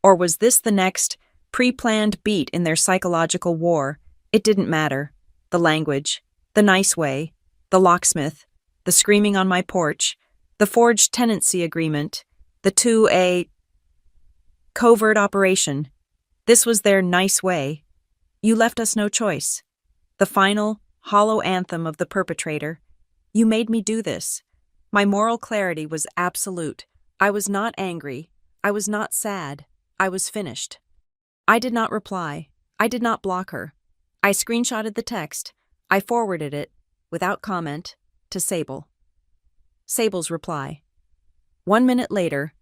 Or was this the next, pre-planned beat in their psychological war? It didn't matter. The language, the nice way, the locksmith, the screaming on my porch, the forged tenancy agreement, the 2A covert operation. This was their nice way. You left us no choice. The final, hollow anthem of the perpetrator. You made me do this. My moral clarity was absolute. I was not angry. I was not sad. I was finished. I did not reply. I did not block her. I screenshotted the text. I forwarded it, without comment, to Sable. Sable's reply. 1 minute later,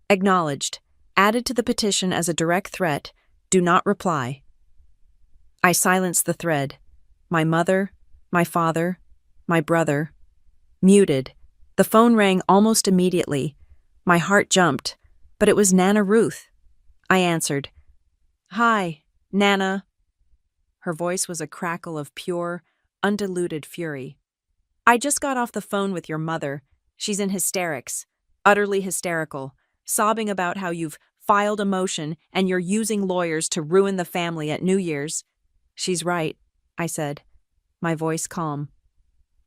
acknowledged, added to the petition as a direct threat, do not reply. I silenced the thread. My mother, my father, my brother. Muted. The phone rang almost immediately. My heart jumped, but it was Nana Ruth. I answered. Hi, Nana. Her voice was a crackle of pure, undiluted fury. I just got off the phone with your mother. She's in hysterics, utterly hysterical, sobbing about how you've filed a motion and you're using lawyers to ruin the family at New Year's. She's right, I said, my voice calm.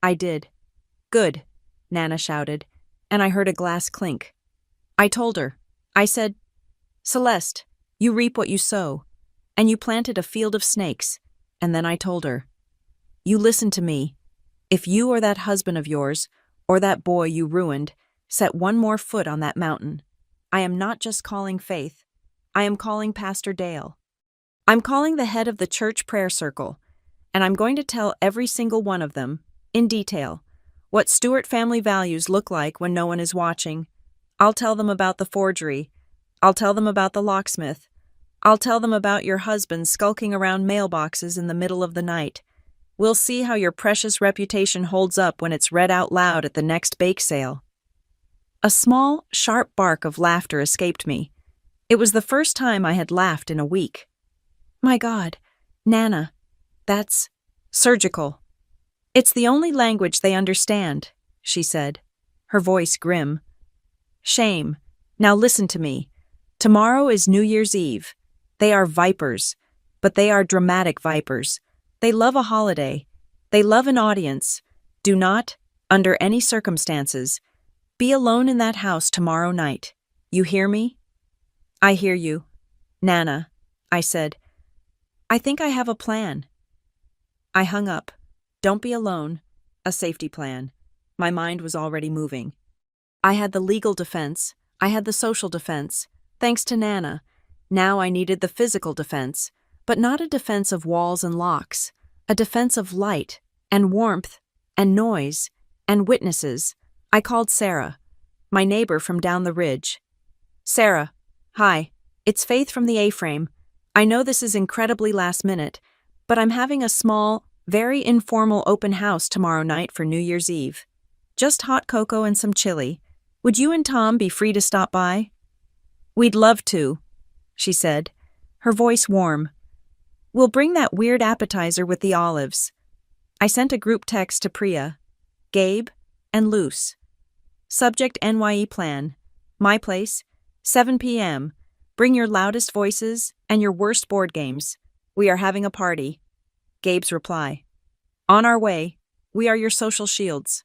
I did. Good, Nana shouted, and I heard a glass clink. I told her. I said, Celeste, you reap what you sow, and you planted a field of snakes. And then I told her, you listen to me. If you or that husband of yours, or that boy you ruined, set one more foot on that mountain, I am not just calling Faith, I am calling Pastor Dale. I'm calling the head of the church prayer circle, and I'm going to tell every single one of them, in detail, what Stewart family values look like when no one is watching. I'll tell them about the forgery. I'll tell them about the locksmith. I'll tell them about your husband skulking around mailboxes in the middle of the night. We'll see how your precious reputation holds up when it's read out loud at the next bake sale. A small, sharp bark of laughter escaped me. It was the first time I had laughed in a week. My God, Nana, that's surgical. It's the only language they understand, she said, her voice grim. Shame. Now listen to me. Tomorrow is New Year's Eve. They are vipers, but they are dramatic vipers. They love a holiday. They love an audience. Do not, under any circumstances, be alone in that house tomorrow night. You hear me? I hear you, Nana, I said. I think I have a plan. I hung up. Don't be alone. A safety plan. My mind was already moving. I had the legal defense. I had the social defense. Thanks to Nana. Now I needed the physical defense, but not a defense of walls and locks. A defense of light and warmth and noise and witnesses. I called Sarah, my neighbor from down the ridge. Sarah, hi, it's Faith from the A-frame. I know this is incredibly last minute, but I'm having a small, very informal open house tomorrow night for New Year's Eve. Just hot cocoa and some chili. Would you and Tom be free to stop by? We'd love to, she said, her voice warm. We'll bring that weird appetizer with the olives. I sent a group text to Priya, Gabe, and Luce. Subject NYE plan. My place, 7 p.m. Bring your loudest voices and your worst board games. We are having a party. Gabe's reply. On our way. We are your social shields.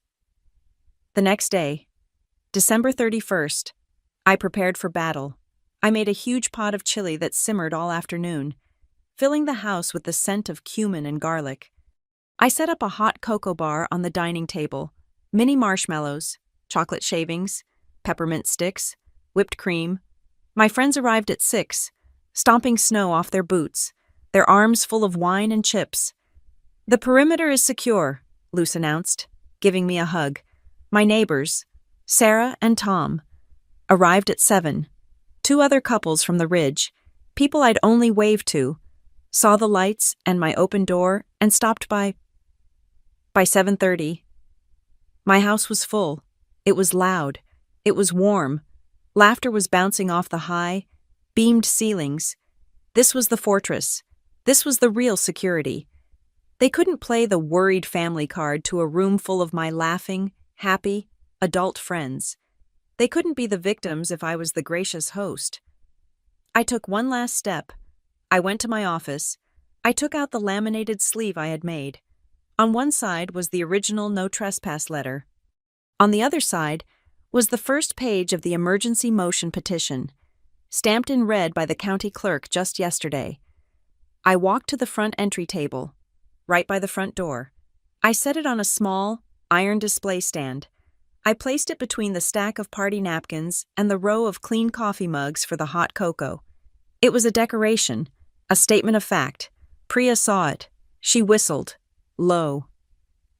The next day, December 31st, I prepared for battle. I made a huge pot of chili that simmered all afternoon, filling the house with the scent of cumin and garlic. I set up a hot cocoa bar on the dining table, mini marshmallows, chocolate shavings, peppermint sticks, whipped cream. My friends arrived at 6, stomping snow off their boots, their arms full of wine and chips. The perimeter is secure, Luce announced, giving me a hug. My neighbors, Sarah and Tom, arrived at 7. 2 other couples from the ridge, people I'd only waved to, saw the lights and my open door and stopped by. By 7:30, my house was full. It was loud. It was warm. Laughter was bouncing off the high, beamed ceilings. This was the fortress. This was the real security. They couldn't play the worried family card to a room full of my laughing, happy, adult friends. They couldn't be the victims if I was the gracious host. I took one last step. I went to my office. I took out the laminated sleeve I had made. On one side was the original no trespass letter. On the other side was the first page of the emergency motion petition, stamped in red by the county clerk just yesterday. I walked to the front entry table, right by the front door. I set it on a small, iron display stand. I placed it between the stack of party napkins and the row of clean coffee mugs for the hot cocoa. It was a decoration, a statement of fact. Priya saw it. She whistled, low.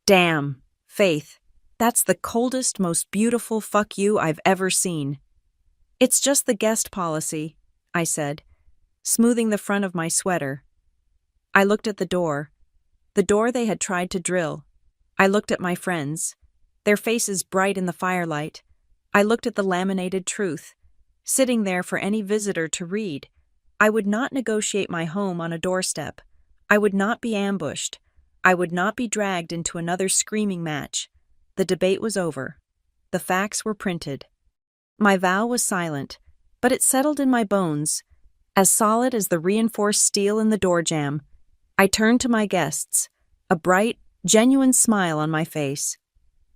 Damn, Faith, that's the coldest, most beautiful fuck you I've ever seen. It's just the guest policy, I said, smoothing the front of my sweater. I looked at the door they had tried to drill. I looked at my friends, their faces bright in the firelight. I looked at the laminated truth, sitting there for any visitor to read. I would not negotiate my home on a doorstep. I would not be ambushed. I would not be dragged into another screaming match. The debate was over. The facts were printed. My vow was silent, but it settled in my bones, as solid as the reinforced steel in the door jamb. I turned to my guests, a bright, genuine smile on my face.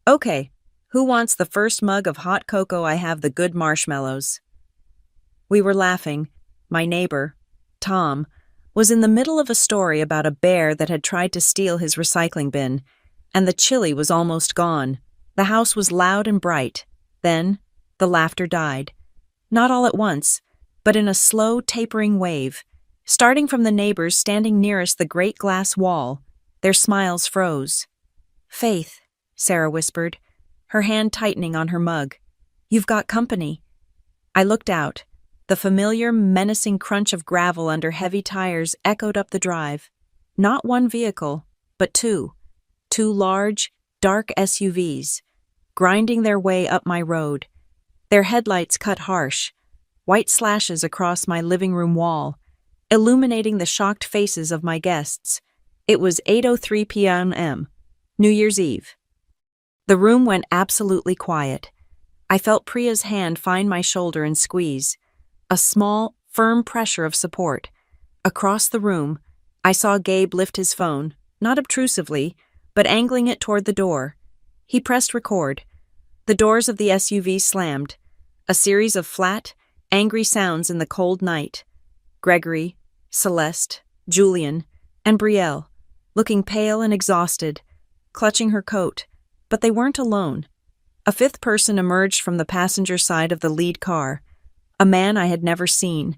Okay, who wants the first mug of hot cocoa? I have the good marshmallows. We were laughing. My neighbor, Tom, was in the middle of a story about a bear that had tried to steal his recycling bin, and the chili was almost gone. The house was loud and bright. Then, the laughter died. Not all at once, but in a slow, tapering wave. Starting from the neighbors standing nearest the great glass wall, their smiles froze. "Faith," Sarah whispered, her hand tightening on her mug. "You've got company." I looked out. The familiar, menacing crunch of gravel under heavy tires echoed up the drive. Not one vehicle, but two. Two large, dark SUVs, grinding their way up my road. Their headlights cut harsh, white slashes across my living room wall, illuminating the shocked faces of my guests. It was 8:03 p.m., New Year's Eve. The room went absolutely quiet. I felt Priya's hand find my shoulder and squeeze. A small, firm pressure of support. Across the room, I saw Gabe lift his phone, not obtrusively, but angling it toward the door. He pressed record. The doors of the SUV slammed. A series of flat, angry sounds in the cold night. Gregory, Celeste, Julian, and Brielle, looking pale and exhausted, clutching her coat, but they weren't alone. A fifth person emerged from the passenger side of the lead car, a man I had never seen,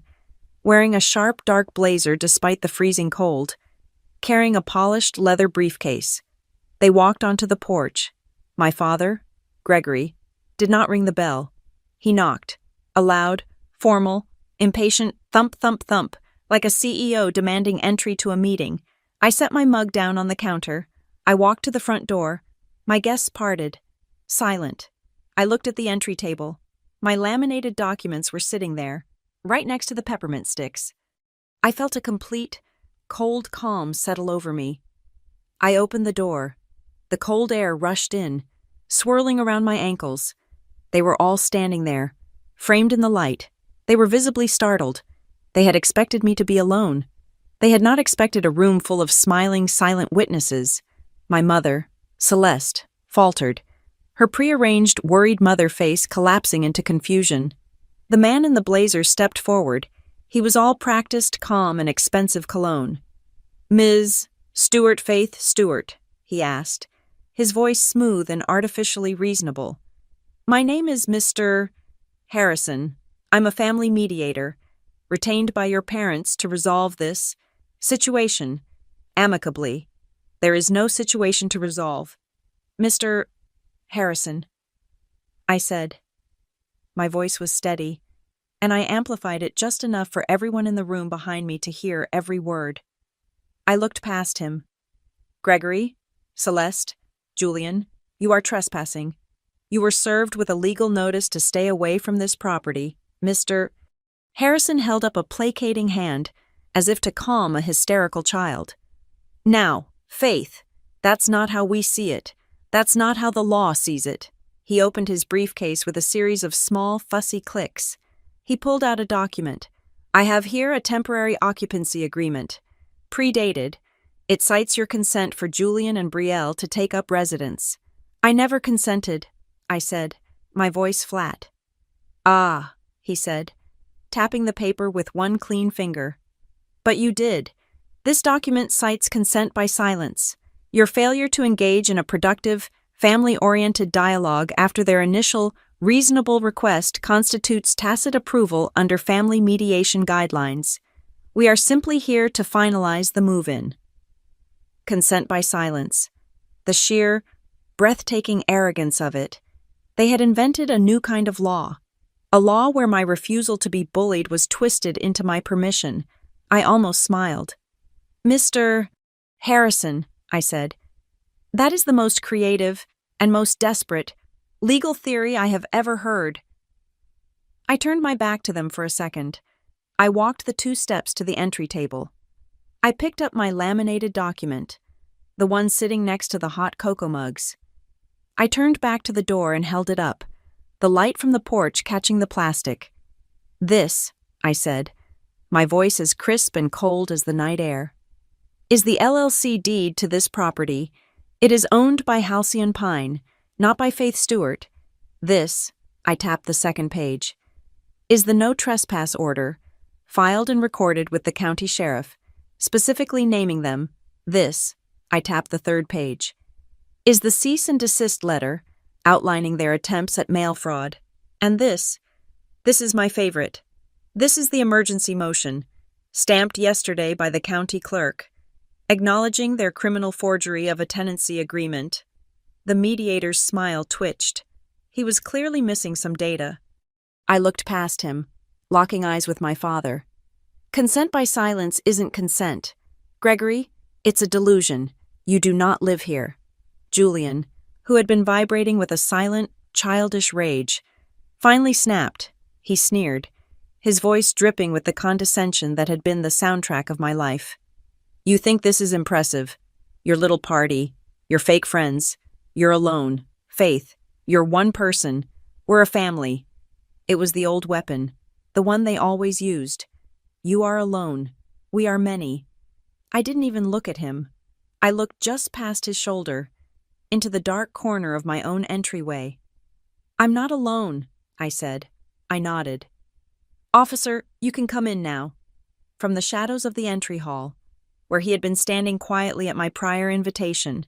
wearing a sharp dark blazer despite the freezing cold, carrying a polished leather briefcase. They walked onto the porch. My father, Gregory, did not ring the bell. He knocked, a loud, formal, impatient thump thump thump, like a CEO demanding entry to a meeting. I set my mug down on the counter. I walked to the front door. My guests parted, silent. I looked at the entry table. My laminated documents were sitting there, right next to the peppermint sticks. I felt a complete, cold calm settle over me. I opened the door. The cold air rushed in, swirling around my ankles. They were all standing there, framed in the light. They were visibly startled. They had expected me to be alone. They had not expected a room full of smiling, silent witnesses. My mother, Celeste, faltered, her prearranged, worried mother face collapsing into confusion. The man in the blazer stepped forward. He was all practiced, calm, and expensive cologne. "Ms. Stewart Faith Stewart," he asked, his voice smooth and artificially reasonable. "My name is Mr. Harrison. I'm a family mediator, retained by your parents to resolve this situation amicably. There is no situation to resolve. Mr. Harrison," I said. My voice was steady, and I amplified it just enough for everyone in the room behind me to hear every word. I looked past him. "Gregory, Celeste, Julian, you are trespassing. You were served with a legal notice to stay away from this property. Mr. Harrison held up a placating hand, as if to calm a hysterical child. "Now, Faith, that's not how we see it. That's not how the law sees it." He opened his briefcase with a series of small, fussy clicks. He pulled out a document. "I have here a temporary occupancy agreement. Predated. It cites your consent for Julian and Brielle to take up residence." "I never consented," I said, my voice flat. "Ah," he said, tapping the paper with one clean finger. "But you did. This document cites consent by silence. Your failure to engage in a productive, family-oriented dialogue after their initial, reasonable request constitutes tacit approval under family mediation guidelines. We are simply here to finalize the move-in." Consent by silence. The sheer, breathtaking arrogance of it. They had invented a new kind of law. A law where my refusal to be bullied was twisted into my permission. I almost smiled. "Mr. Harrison," I said, "that is the most creative and most desperate legal theory I have ever heard." I turned my back to them for a second. I walked the 2 steps to the entry table. I picked up my laminated document, the one sitting next to the hot cocoa mugs. I turned back to the door and held it up, the light from the porch catching the plastic. "This," I said, my voice as crisp and cold as the night air, "is the LLC deed to this property. It is owned by Halcyon Pine, not by Faith Stewart. This," I tapped the second page, "is the no trespass order, filed and recorded with the county sheriff, specifically naming them. This," I tapped the third page, is the cease and desist letter outlining their attempts at mail fraud. And this is my favorite. This is the emergency motion, stamped yesterday by the county clerk, acknowledging their criminal forgery of a tenancy agreement. The mediator's smile twitched. He was clearly missing some data. I looked past him, locking eyes with my father. Consent by silence isn't consent. Gregory, it's a delusion. You do not live here. Julian, who had been vibrating with a silent, childish rage, finally snapped. He sneered, his voice dripping with the condescension that had been the soundtrack of my life. You think this is impressive? Your little party, your fake friends, you're alone. Faith, you're one person. We're a family. It was the old weapon, the one they always used. You are alone. We are many. I didn't even look at him. I looked just past his shoulder, into the dark corner of my own entryway. I'm not alone, I said. I nodded. Officer, you can come in now. From the shadows of the entry hall, where he had been standing quietly at my prior invitation,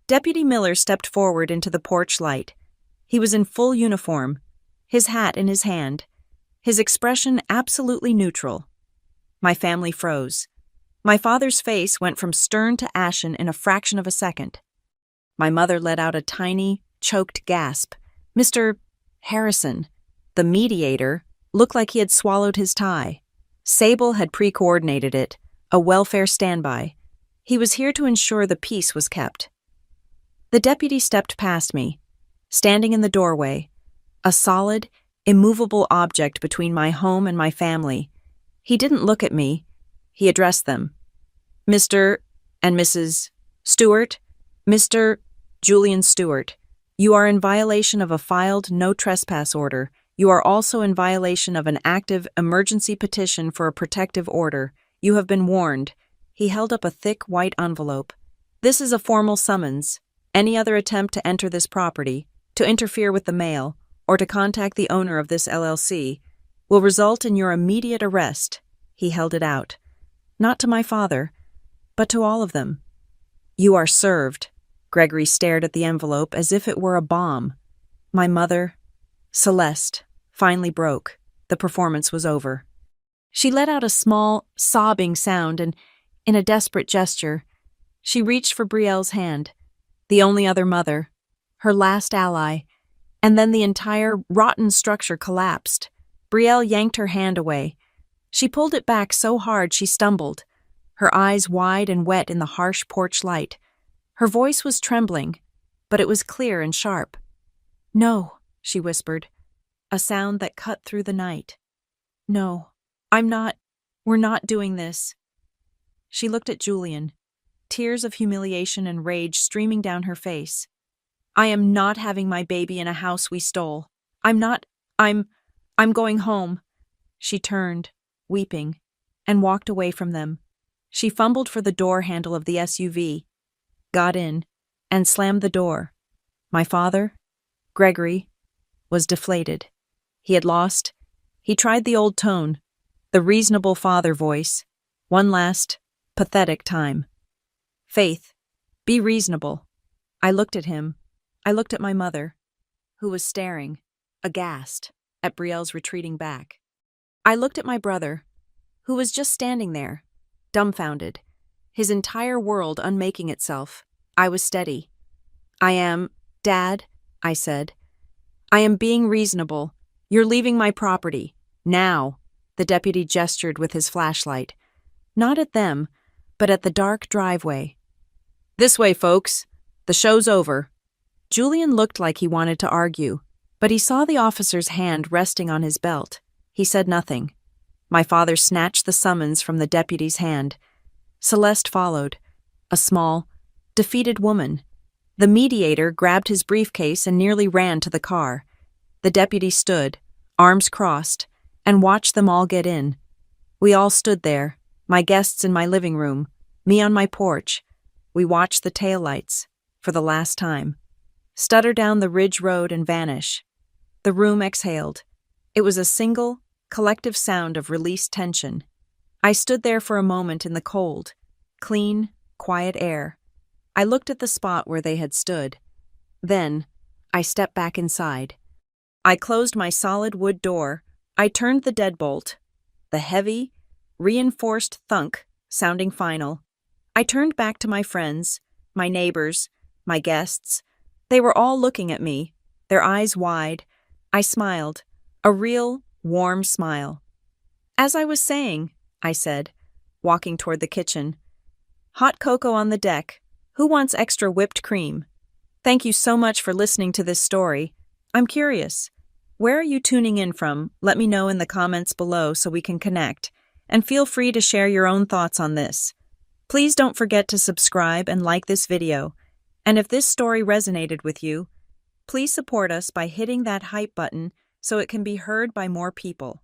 Deputy Miller stepped forward into the porch light. He was in full uniform, his hat in his hand, his expression absolutely neutral. My family froze. My father's face went from stern to ashen in a fraction of a second. My mother let out a tiny, choked gasp. Mr. Harrison, the mediator, looked like he had swallowed his tie. Sable had pre-coordinated it, a welfare standby. He was here to ensure the peace was kept. The deputy stepped past me, standing in the doorway, a solid, immovable object between my home and my family. He didn't look at me. He addressed them. Mr. and Mrs. Stewart, Mr. Julian Stewart, you are in violation of a filed no trespass order. You are also in violation of an active emergency petition for a protective order. You have been warned. He held up a thick white envelope. This is a formal summons. Any other attempt to enter this property, to interfere with the mail, or to contact the owner of this LLC will result in your immediate arrest. He held it out. Not to my father, but to all of them. You are served. Gregory stared at the envelope as if it were a bomb. My mother, Celeste, finally broke. The performance was over. She let out a small, sobbing sound and, in a desperate gesture, she reached for Brielle's hand, the only other mother, her last ally, and then the entire rotten structure collapsed. Brielle yanked her hand away. She pulled it back so hard she stumbled, her eyes wide and wet in the harsh porch light. Her voice was trembling, but it was clear and sharp. No, she whispered, a sound that cut through the night. No, we're not doing this. She looked at Julian, tears of humiliation and rage streaming down her face. I am not having my baby in a house we stole. I'm going home. She turned, weeping, and walked away from them. She fumbled for the door handle of the SUV, got in, and slammed the door. My father, Gregory, was deflated. He had lost. He tried the old tone, the reasonable father voice, one last, pathetic time. Faith, be reasonable. I looked at him. I looked at my mother, who was staring, aghast, at Brielle's retreating back. I looked at my brother, who was just standing there, dumbfounded, his entire world unmaking itself. I was steady. Dad, I said. I am being reasonable. You're leaving my property. Now, the deputy gestured with his flashlight. Not at them, but at the dark driveway. This way, folks. The show's over. Julian looked like he wanted to argue, but he saw the officer's hand resting on his belt. He said nothing. My father snatched the summons from the deputy's hand. Celeste followed, a small, defeated woman. The mediator grabbed his briefcase and nearly ran to the car. The deputy stood, arms crossed, and watched them all get in. We all stood there, my guests in my living room, me on my porch. We watched the taillights, for the last time, stutter down the ridge road and vanish. The room exhaled. It was a single, collective sound of released tension. I stood there for a moment in the cold, clean, quiet air. I looked at the spot where they had stood. Then, I stepped back inside. I closed my solid wood door. I turned the deadbolt. The heavy, reinforced thunk sounding final. I turned back to my friends, my neighbors, my guests. They were all looking at me, their eyes wide. I smiled, a real, warm smile. "As I was saying," I said, walking toward the kitchen. "Hot cocoa on the deck. Who wants extra whipped cream?" Thank you so much for listening to this story. I'm curious. Where are you tuning in from? Let me know in the comments below so we can connect. And feel free to share your own thoughts on this. Please don't forget to subscribe and like this video. And if this story resonated with you, please support us by hitting that hype button so it can be heard by more people.